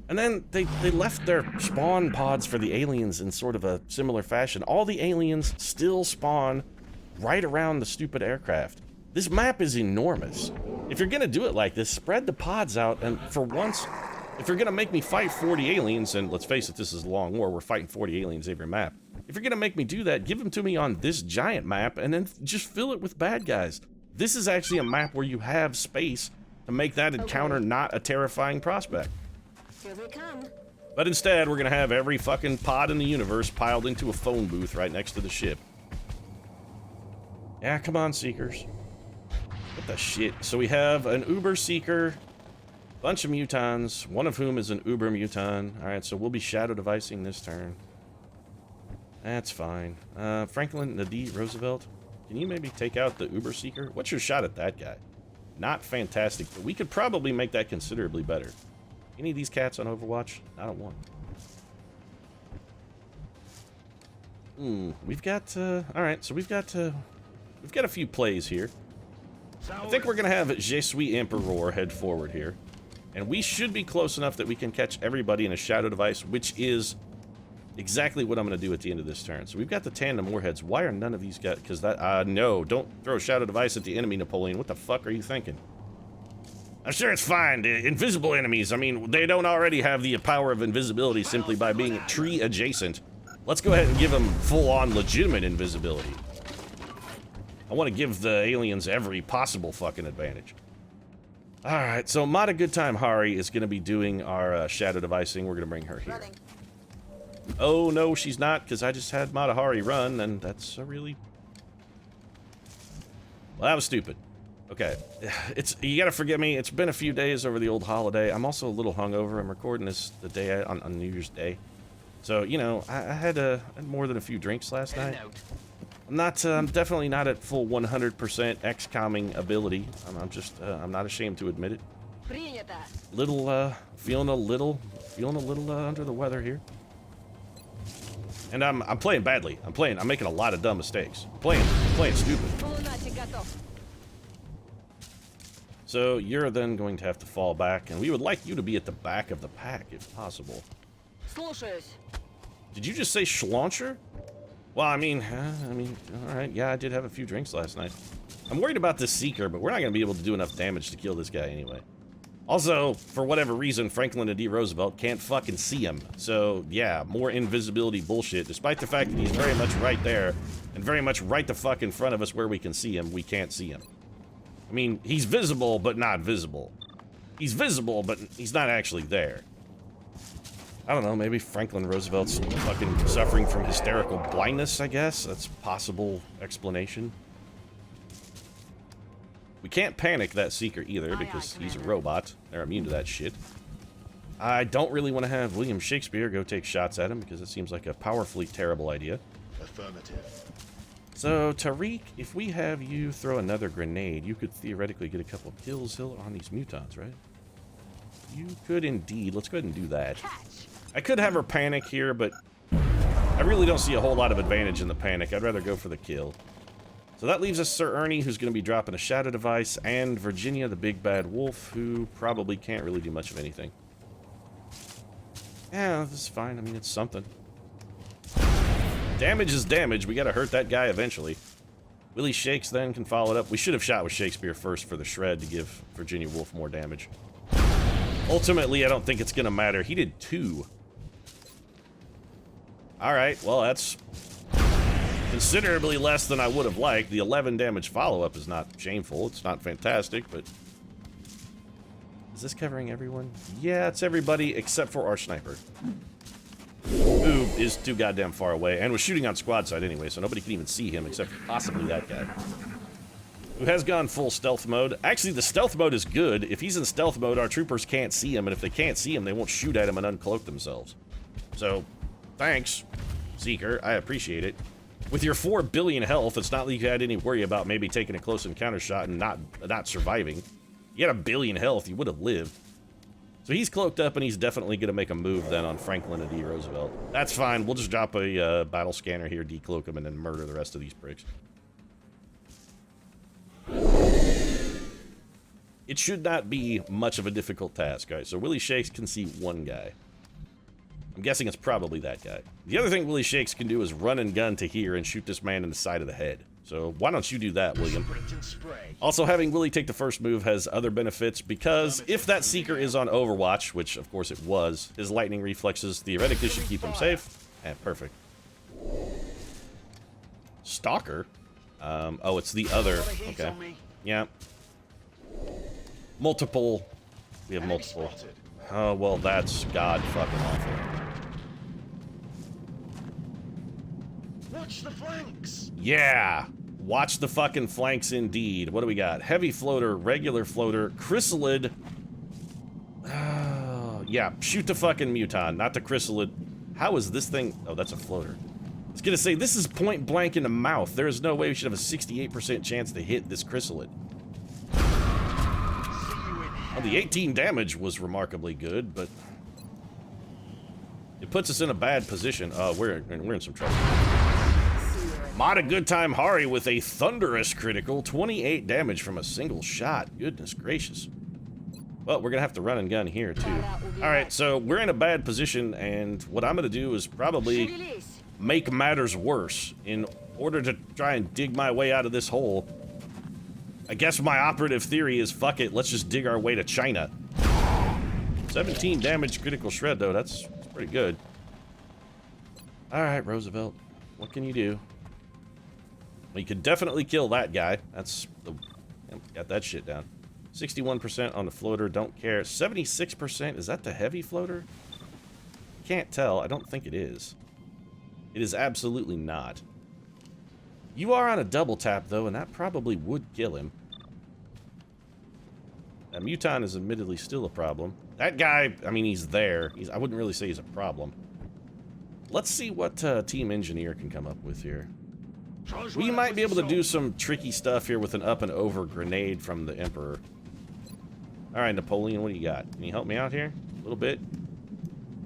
And then they left their spawn pods for the aliens in sort of a similar fashion. All the aliens still spawn right around the stupid aircraft. This map is enormous. If you're gonna do it like this, spread the pods out, and for once, if you're gonna make me fight 40 aliens, and let's face it, this is a long war, we're fighting 40 aliens every map. If you're gonna make me do that, give them to me on this giant map, and then just fill it with bad guys. This is actually a map where you have space to make that encounter not a terrifying prospect. Here they come. But instead, we're gonna have every fucking pod in the universe piled into a phone booth right next to the ship. Yeah, come on, Seekers. What the shit? So we have an Uber Seeker, bunch of mutons, one of whom is an Uber muton. Alright, so we'll be shadow devising this turn. That's fine. Franklin D. Roosevelt, can you maybe take out the Uber Seeker? What's your shot at that guy? Not fantastic, but we could probably make that considerably better. Any of these cats on Overwatch? Not a one. We've got, alright, so we've got a few plays here. I think we're gonna have Je suis Emperor head forward here. And we should be close enough that we can catch everybody in a shadow device, which is exactly what I'm going to do at the end of this turn. So we've got the tandem warheads. Why are none of these guys... Because that... no, don't throw a shadow device at the enemy, Napoleon. What the fuck are you thinking? I'm sure it's fine. The invisible enemies, I mean, they don't already have the power of invisibility simply by being tree adjacent. Let's go ahead and give them full-on legitimate invisibility. I want to give the aliens every possible fucking advantage. Alright, so Mata Good Time Hari is going to be doing our shadow devising. We're going to bring her here. Running. Oh, no, she's not, because I just had Mata Hari run, and that's a really... Well, that was stupid. Okay, you gotta forgive me, it's been a few days over the old holiday. I'm also a little hungover. I'm recording this the day on New Year's Day. So, you know, I had more than a few drinks last night. I'm definitely not at full 100% XCOMing ability. I'm not ashamed to admit it. Feeling a little under the weather here. And I'm playing badly. I'm making a lot of dumb mistakes. Playing stupid. So you're then going to have to fall back, and we would like you to be at the back of the pack if possible. Did you just say schlauncher? Well, I mean, all right, yeah, I did have a few drinks last night. I'm worried about this Seeker, but we're not going to be able to do enough damage to kill this guy anyway. Also, for whatever reason, Franklin D. Roosevelt can't fucking see him. So, yeah, more invisibility bullshit. Despite the fact that he's very much right there, and very much right the fuck in front of us where we can see him, we can't see him. I mean, he's visible, but not visible. He's visible, but he's not actually there. I don't know, maybe Franklin Roosevelt's fucking suffering from hysterical blindness, I guess. That's a possible explanation. We can't panic that Seeker either, because he's a robot. They're immune to that shit. I don't really want to have William Shakespeare go take shots at him, because it seems like a powerfully terrible idea. Affirmative. So, Tariq, if we have you throw another grenade, you could theoretically get a couple kills on these mutants, right? You could indeed. Let's go ahead and do that. I could have her panic here, but I really don't see a whole lot of advantage in the panic. I'd rather go for the kill. So that leaves us Sir Ernie, who's going to be dropping a shadow device, and Virginia, the big bad wolf, who probably can't really do much of anything. Yeah, this is fine. I mean, it's something. Damage is damage. We gotta hurt that guy eventually. Willie Shakes then can follow it up. We should have shot with Shakespeare first for the shred to give Virginia Woolf more damage. Ultimately, I don't think it's gonna matter. He did 2. Alright, well, that's considerably less than I would have liked. The 11 damage follow-up is not shameful. It's not fantastic, but... Is this covering everyone? Yeah, it's everybody except for our sniper. Who is too goddamn far away, and was shooting on squad side anyway, so nobody can even see him except possibly that guy. Who has gone full stealth mode. Actually, the stealth mode is good. If he's in stealth mode, our troopers can't see him, and if they can't see him, they won't shoot at him and uncloak themselves. So, thanks, Seeker. I appreciate it. With your 4 billion health, it's not like you had any worry about maybe taking a close encounter shot and not surviving. You had 1 billion health, you would have lived. So he's cloaked up, and he's definitely going to make a move then on Franklin and D. Roosevelt. That's fine. We'll just drop a battle scanner here, decloak him, and then murder the rest of these pricks. It should not be much of a difficult task, guys. So Willie Shakes can see one guy. I'm guessing it's probably that guy. The other thing Willie Shakes can do is run and gun to here and shoot this man in the side of the head. So why don't you do that, William? Also, having Willie take the first move has other benefits, because if that Seeker is on Overwatch, which of course it was, his lightning reflexes theoretically should keep him safe. Perfect. Stalker? Oh, it's the other. Okay. Yeah. Multiple. We have multiple. Oh, well, that's god fucking awful. Watch the flanks! Yeah! Watch the fucking flanks indeed. What do we got? Heavy floater, regular floater, chrysalid. Yeah, shoot the fucking muton, not the chrysalid. How is this thing? Oh, that's a floater. I was gonna say, this is point blank in the mouth. There is no way we should have a 68% chance to hit this chrysalid. Well, the 18 damage was remarkably good, but it puts us in a bad position. Oh, we're in some trouble. Mod a good time Hari with a thunderous critical, 28 damage from a single shot. Goodness gracious. Well, we're gonna have to run and gun here too. All right, so we're in a bad position, and what I'm gonna do is probably make matters worse in order to try and dig my way out of this hole. I guess my operative theory is, fuck it, let's just dig our way to China. 17 damage critical shred, though. That's pretty good. All right, Roosevelt, what can you do? Well, you could definitely kill that guy. That's the... Got that shit down. 61% on the floater, don't care. 76%, is that the heavy floater? Can't tell, I don't think it is. It is absolutely not. You are on a double tap, though, and that probably would kill him. That muton is admittedly still a problem. That guy, I mean, he's there. I wouldn't really say he's a problem. Let's see what Team Engineer can come up with here. We might be able to do some tricky stuff here with an up and over grenade from the Emperor. All right, Napoleon, what do you got? Can you help me out here a little bit?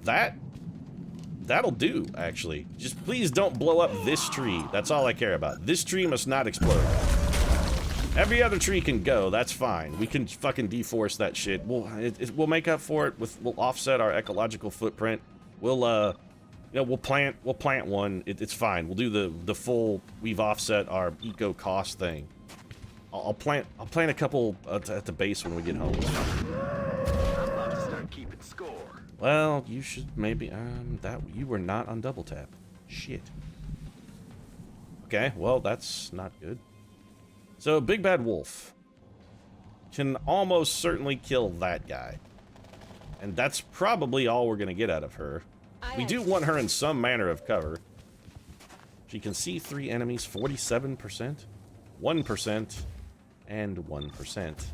That'll do, actually. Just please don't blow up this tree. That's all I care about. This tree must not explode. Every other tree can go. That's fine. We can fucking deforest that shit. We'll make up for it with. We'll offset our ecological footprint. We'll you know, we'll plant one. It's fine. We'll do the full. We've offset our eco cost thing. I'll plant a couple at the base when we get home. I'm about to start keeping score. Well, you should maybe that you were not on double tap. Shit. Okay, well that's not good. So Big Bad Wolf can almost certainly kill that guy. And that's probably all we're going to get out of her. We do want her in some manner of cover. She can see 3 enemies, 47%, 1%, and 1%.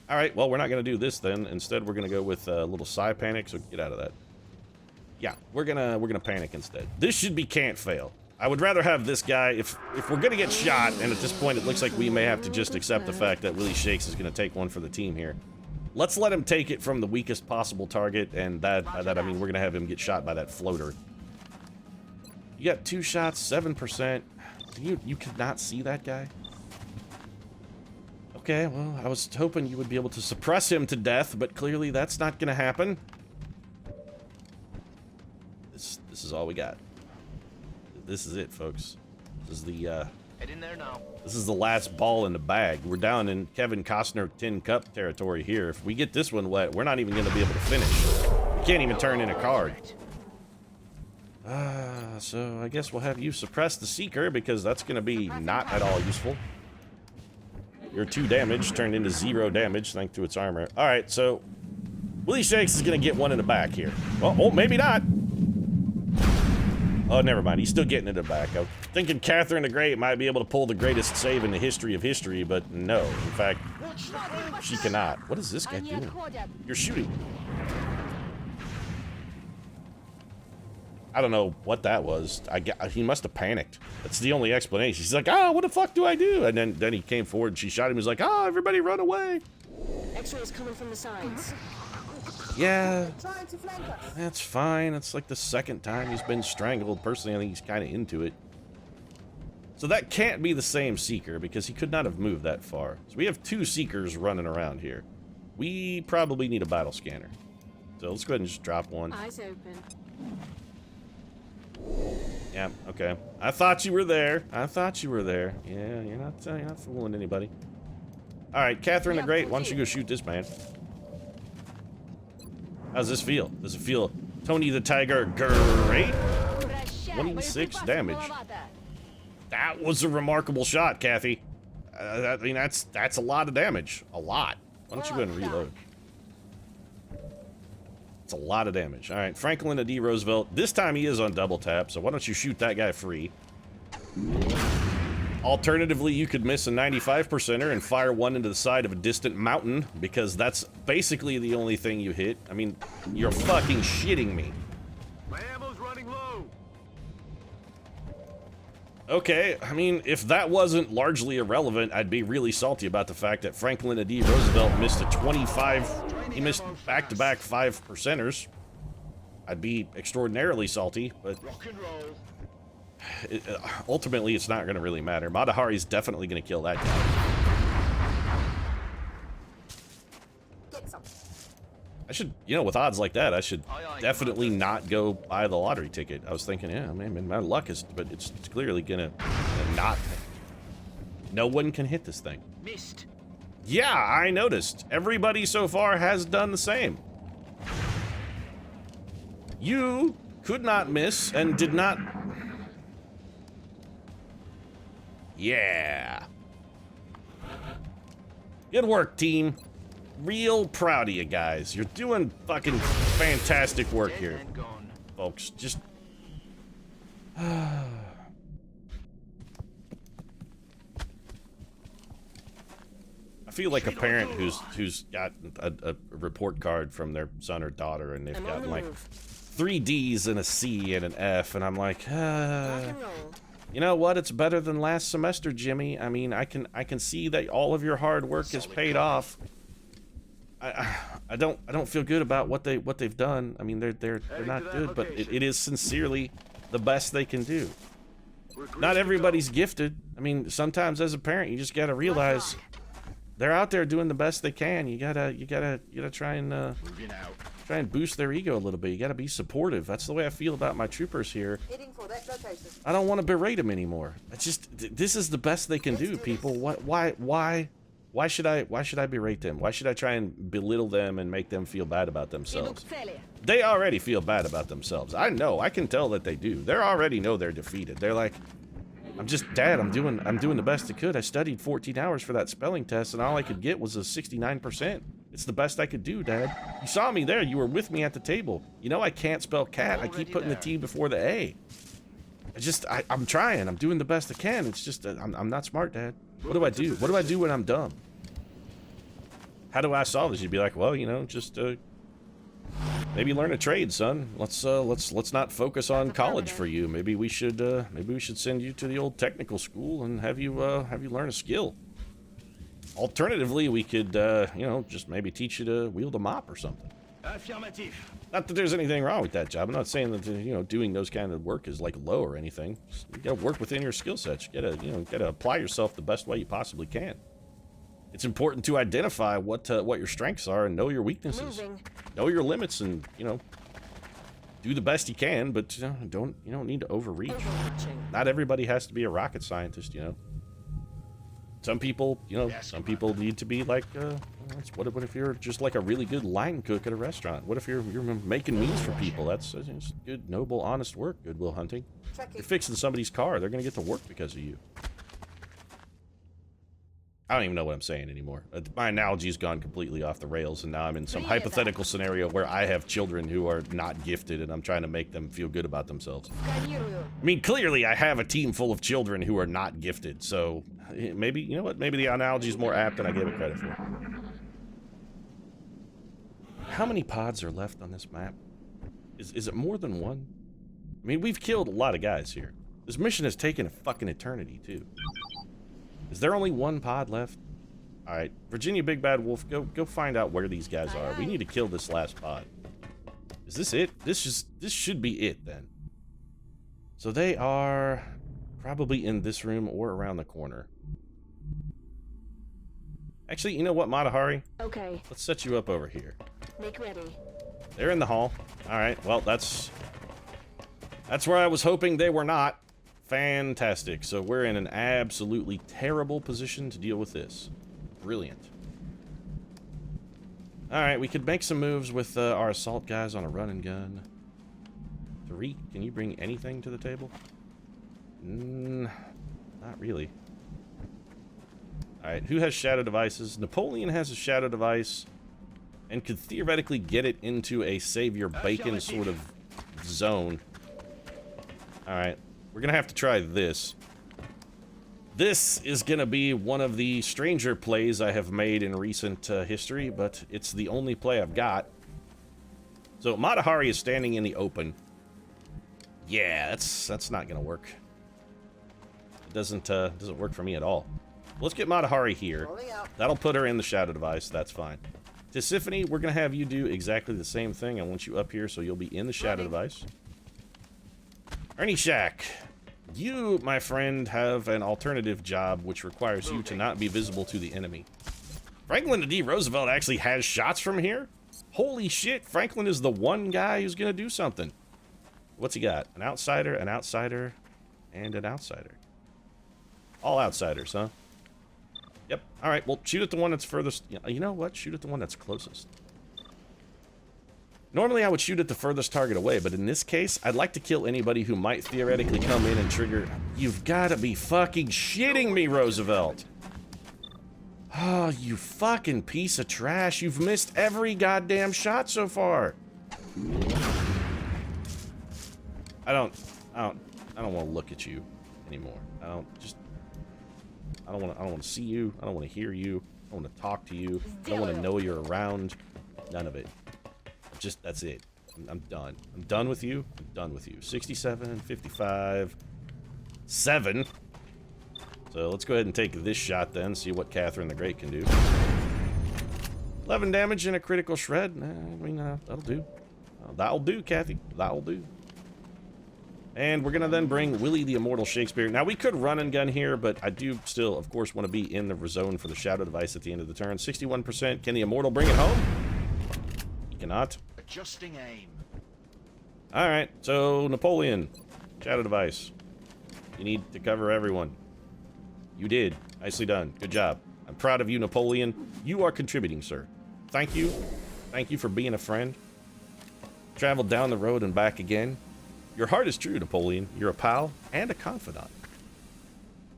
Alright, well, we're not going to do this then. Instead, we're going to go with a little psi panic, so get out of that. Yeah, we're gonna panic instead. This should be can't fail. I would rather have this guy, if we're gonna get shot, and at this point it looks like we may have to just accept the fact that Willie Shakes is gonna take one for the team here. Let's let him take it from the weakest possible target, and by that I mean we're gonna have him get shot by that floater. You got 2 shots, 7%. You could not see that guy? Okay, well, I was hoping you would be able to suppress him to death, but clearly that's not gonna happen. This is all we got. This is it, folks. This is the Head in there now. this is the last ball in the bag. We're down in Kevin Costner tin cup territory here. If we get this one wet, we're not even going to be able to finish. We can't even turn in a card. So I guess we'll have you suppress the Seeker because that's going to be not at all useful. Your 2 damage turned into 0 damage thanks to its armor. All right, so Willie Shakes is going to get one in the back here. Well, oh, maybe not. Oh, never mind. He's still getting it back. I'm thinking Catherine the Great might be able to pull the greatest save in the history of history, but no. In fact, she cannot. What is this guy doing? You're shooting. I don't know what that was. He must have panicked. That's the only explanation. He's like, oh, what the fuck do I do? And then he came forward and she shot him. He was like, oh, everybody run away. X-rays coming from the sides. Yeah, that's fine. It's like the 2nd time he's been strangled. Personally, I think he's kind of into it. So that can't be the same Seeker because he could not have moved that far. So we have 2 Seekers running around here. We probably need a battle scanner. So let's go ahead and just drop one. Eyes open. Yeah, okay. I thought you were there. I thought you were there. Yeah, you're not fooling anybody. All right, Catherine the Great, why don't you go shoot this man? How's this feel? Does it feel Tony the Tiger great? 26 damage. That was a remarkable shot, Kathy. I mean, that's a lot of damage. A lot. Why don't you go ahead and reload? It's a lot of damage. All right, Franklin D. Roosevelt. This time he is on double tap, so why don't you shoot that guy free? Alternatively, you could miss a 95%er and fire one into the side of a distant mountain, because that's basically the only thing you hit. I mean, you're fucking shitting me. My ammo's running low. Okay, I mean, if that wasn't largely irrelevant, I'd be really salty about the fact that Franklin D. Roosevelt missed a 25... He missed back-to-back 5%ers. I'd be extraordinarily salty, but... Rock and roll. Ultimately, it's not going to really matter. Matahari's definitely going to kill that guy. I should, you know, with odds like that, I should definitely not go buy the lottery ticket. I was thinking, yeah, man, my luck is, but it's clearly going to not. No one can hit this thing. Missed. Yeah, I noticed. Everybody so far has done the same. You could not miss and did not... Yeah. Good work, team. Real proud of you guys. You're doing fucking fantastic work here, folks. Just... I feel like a parent who's got a report card from their son or daughter, and they've got like 3 D's and a C and an F, and I'm like, you know what? It's better than last semester, Jimmy. I mean, I can see that all of your hard work has paid off. I don't feel good about what they've done. I mean, they're not good, but it is sincerely the best they can do. Not everybody's gifted. I mean, sometimes as a parent, you just gotta realize they're out there doing the best they can. You gotta try and boost their ego a little bit. You gotta be supportive. That's the way I feel about my troopers here. I don't want to berate them anymore. It's just, this is the best they can do, people. Why should I berate them? Why should I try and belittle them and make them feel bad about themselves? They already feel bad about themselves. I know. I can tell that they do. They already know they're defeated. They're like, Dad, I'm doing the best I could. I studied 14 hours for that spelling test, and all I could get was a 69%. It's the best I could do, Dad. You saw me there. You were with me at the table. You know I can't spell cat. I keep putting the T before the A. I'm trying. I'm doing the best I can. It's just I'm not smart, Dad. What do I do? What do I do when I'm dumb? How do I solve this? You'd be like, well, you know, just maybe learn a trade, son. Let's not focus on college for you. Maybe we should send you to the old technical school and have you learn a skill. Alternatively, we could you know, just maybe teach you to wield a mop or something. Affirmative. Not that there's anything wrong with that job. I'm not saying that, you know, doing those kind of work is like low or anything. Just, you gotta work within your skill sets. You gotta apply yourself the best way you possibly can. It's important to identify what your strengths are and know your weaknesses. Know your limits and, you know, do the best you can, but you don't need to overreach. Not everybody has to be a rocket scientist, you know. Some people, you know, some people need to be like, what if you're just like a really good line cook at a restaurant? What if you're making meals for people? That's good, noble, honest work, Goodwill Hunting. You're fixing somebody's car. They're going to get to work because of you. I don't even know what I'm saying anymore. My analogy's gone completely off the rails, and now I'm in some hypothetical scenario where I have children who are not gifted, and I'm trying to make them feel good about themselves. I mean, clearly I have a team full of children who are not gifted, so maybe, you know what, maybe the analogy's more apt than I gave it credit for. How many pods are left on this map? Is it more than one? I mean, we've killed a lot of guys here. This mission has taken a fucking eternity, too. Is there only one pod left? Alright, Virginia Big Bad Wolf, go find out where these guys are. We need to kill this last pod. Is this it? This should be it, then. So they are probably in this room or around the corner. Actually, you know what, Matahari? Okay. Let's set you up over here. Make ready. They're in the hall. Alright, well, that's where I was hoping they were not. Fantastic. So we're in an absolutely terrible position to deal with this. Brilliant. Alright, we could make some moves with our assault guys on a run and gun. Tariq, can you bring anything to the table? Not really. Alright, who has shadow devices? Napoleon has a shadow device and could theoretically get it into a Savior Bacon sort of zone. Alright. We're gonna have to try this. This is gonna be one of the stranger plays I have made in recent history, but it's the only play I've got. So Matahari is standing in the open. Yeah, that's not gonna work. It doesn't work for me at all. Let's get Matahari here. That'll put her in the shadow device. That's fine. Tisiphone, we're gonna have you do exactly the same thing. I want you up here so you'll be in the shadow device. Ernie Shack, you, my friend, have an alternative job which requires you to not be visible to the enemy. Franklin D. Roosevelt actually has shots from here? Holy shit, Franklin is the one guy who's gonna do something. What's he got? An outsider, and an outsider. All outsiders, huh? Yep. Alright, well, shoot at the one that's furthest. You know what? Shoot at the one that's closest. Normally, I would shoot at the furthest target away, but in this case, I'd like to kill anybody who might theoretically come in and trigger... You've gotta be fucking shitting me, Roosevelt! Oh, you fucking piece of trash. You've missed every goddamn shot so far. I don't want to look at you anymore. I don't want to see you. I don't want to hear you. I don't want to talk to you. I don't want to know you're around. None of it. Just, that's it. I'm done. I'm done with you. I'm done with you. 67, 55, 7. So let's go ahead and take this shot then, see what Catherine the Great can do. 11 damage and a critical shred. I mean, that'll do. That'll do, Kathy. That'll do. And we're gonna then bring Willie the Immortal Shakespeare. Now, we could run and gun here, but I do still, of course, want to be in the zone for the shadow device at the end of the turn. 61%. Can the Immortal bring it home? He cannot. Adjusting aim. Alright, so Napoleon. Shadow device. You need to cover everyone. You did. Nicely done. Good job. I'm proud of you, Napoleon. You are contributing, sir. Thank you. Thank you for being a friend. Traveled down the road and back again. Your heart is true, Napoleon. You're a pal and a confidant.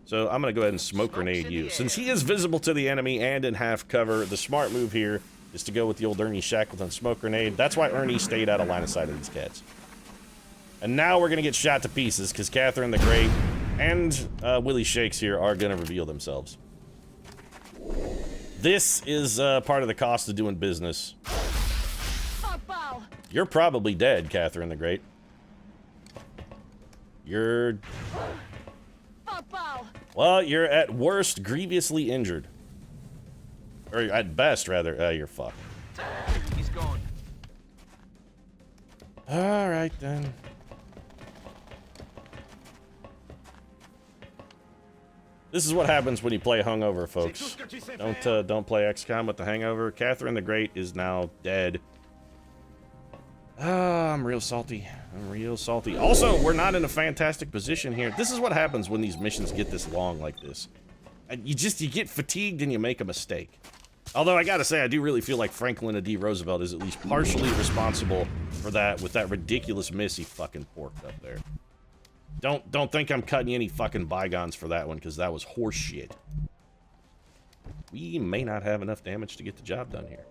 So I'm going to go ahead and smoke grenade you. Since he is visible to the enemy and in half cover, the smart move here is to go with the old Ernie Shackleton smoke grenade. That's why Ernie stayed out of line of sight of these cats. And now we're gonna get shot to pieces because Catherine the Great and Willie Shakes here are gonna reveal themselves. This is part of the cost of doing business. You're probably dead, Catherine the Great. You're... Well, you're at worst grievously injured. Or at best, rather. You're fucked. He's gone. Alright, then. This is what happens when you play hungover, folks. Don't play XCOM with the hangover. Catherine the Great is now dead. I'm real salty. I'm real salty. Also, we're not in a fantastic position here. This is what happens when these missions get this long like this. You get fatigued and you make a mistake. Although I gotta say, I do really feel like Franklin D. Roosevelt is at least partially responsible for that with that ridiculous miss he fucking porked up there. Don't think I'm cutting any fucking bygones for that one, because that was horse shit. We may not have enough damage to get the job done here.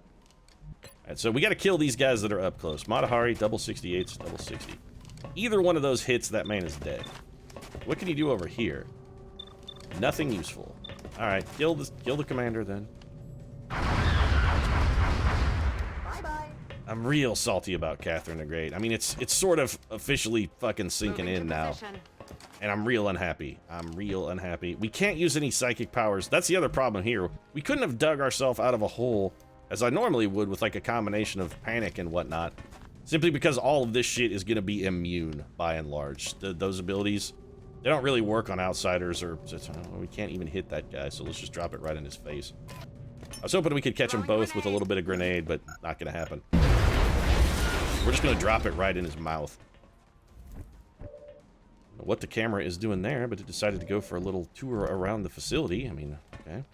Alright, so we gotta kill these guys that are up close. Matahari, double 68s, double 60. Either one of those hits, that man is dead. What can you do over here? Nothing useful. Alright, kill the commander then. Bye-bye. I'm real salty about Catherine the Great. I mean, it's sort of officially fucking sinking in now. And I'm real unhappy. I'm real unhappy. We can't use any psychic powers. That's the other problem here. We couldn't have dug ourselves out of a hole as I normally would with like a combination of panic and whatnot. Simply because all of this shit is gonna be immune by and large. Those abilities, they don't really work on outsiders or we can't even hit that guy, so let's just drop it right in his face. I was hoping we could catch them both with a little bit of grenade, but not gonna happen. We're just gonna drop it right in his mouth. I don't know what the camera is doing there, but it decided to go for a little tour around the facility. I mean, okay.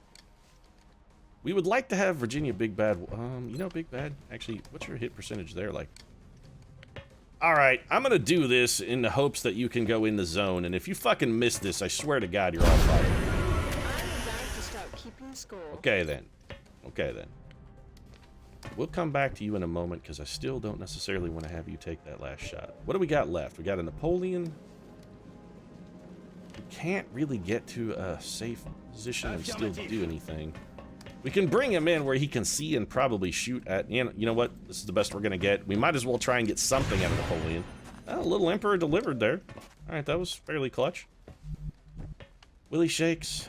We would like to have Virginia Big Bad. You know, Big Bad? Actually, what's your hit percentage there like? Alright, I'm gonna do this in the hopes that you can go in the zone, and if you fucking miss this, I swear to God, you're all fired. Okay then. Okay then. We'll come back to you in a moment, because I still don't necessarily want to have you take that last shot. What do we got left? We got a Napoleon. We can't really get to a safe position and still do anything. We can bring him in where he can see and probably shoot at... You know what? This is the best we're going to get. We might as well try and get something out of Napoleon. Oh, a little Emperor delivered there. Alright, that was fairly clutch. Willie Shakes.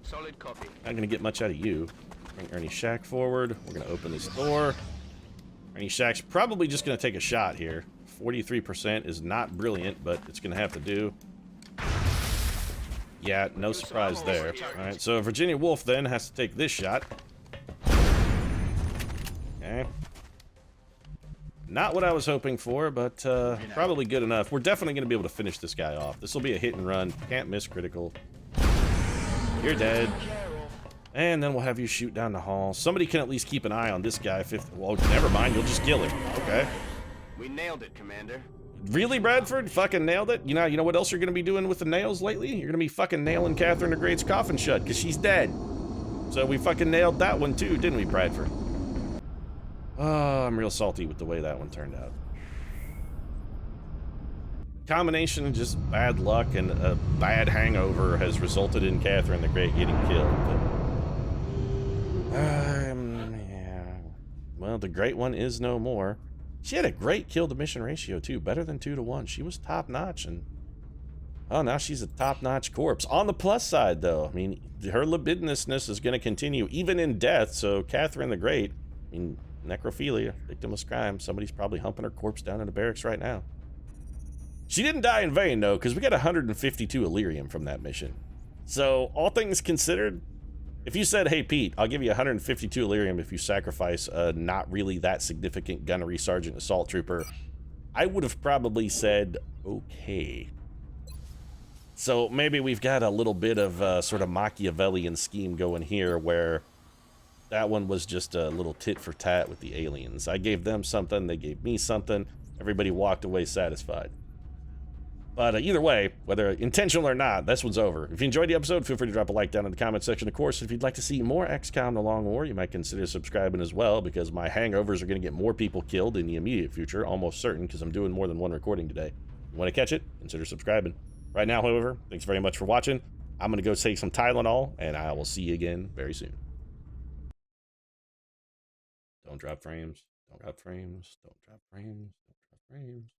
Solid copy. Not going to get much out of you. Bring Ernie Shack forward. We're going to open this door. Ernie Shack's probably just going to take a shot here. 43% is not brilliant, but it's going to have to do. Yeah, no surprise there. Alright, so Virginia Woolf then has to take this shot. Okay. Not what I was hoping for, but probably good enough. We're definitely going to be able to finish this guy off. This will be a hit and run. Can't miss critical. You're dead. And then we'll have you shoot down the hall. Somebody can at least keep an eye on this guy. Well, never mind. You'll just kill him. Okay. We nailed it, Commander. Really, Bradford? Fucking nailed it? You know what else you're gonna be doing with the nails lately? You're gonna be fucking nailing Catherine the Great's coffin shut, because she's dead. So we fucking nailed that one too, didn't we, Bradford? Oh, I'm real salty with the way that one turned out. Combination of just bad luck and a bad hangover has resulted in Catherine the Great getting killed. But, yeah. Well, the Great One is no more. She had a great kill-to-mission ratio, too. Better than 2-to-1. She was top-notch, and... Oh, now she's a top-notch corpse. On the plus side, though, I mean, her libidinousness is going to continue, even in death, so Catherine the Great, I mean, necrophilia, victimless crime, somebody's probably humping her corpse down in the barracks right now. She didn't die in vain, though, because we got 152 Illyrium from that mission. So, all things considered... If you said, hey, Pete, I'll give you 152 Illyrium if you sacrifice a not really that significant gunnery sergeant assault trooper, I would have probably said, okay. So maybe we've got a little bit of sort of Machiavellian scheme going here where that one was just a little tit for tat with the aliens. I gave them something, they gave me something, everybody walked away satisfied. But either way, whether intentional or not, this one's over. If you enjoyed the episode, feel free to drop a like down in the comment section. Of course, if you'd like to see more XCOM The Long War, you might consider subscribing as well, because my hangovers are going to get more people killed in the immediate future, almost certain, because I'm doing more than one recording today. If you want to catch it, consider subscribing. Right now, however, thanks very much for watching. I'm going to go take some Tylenol, and I will see you again very soon. Don't drop frames. Don't drop frames. Don't drop frames. Don't drop frames.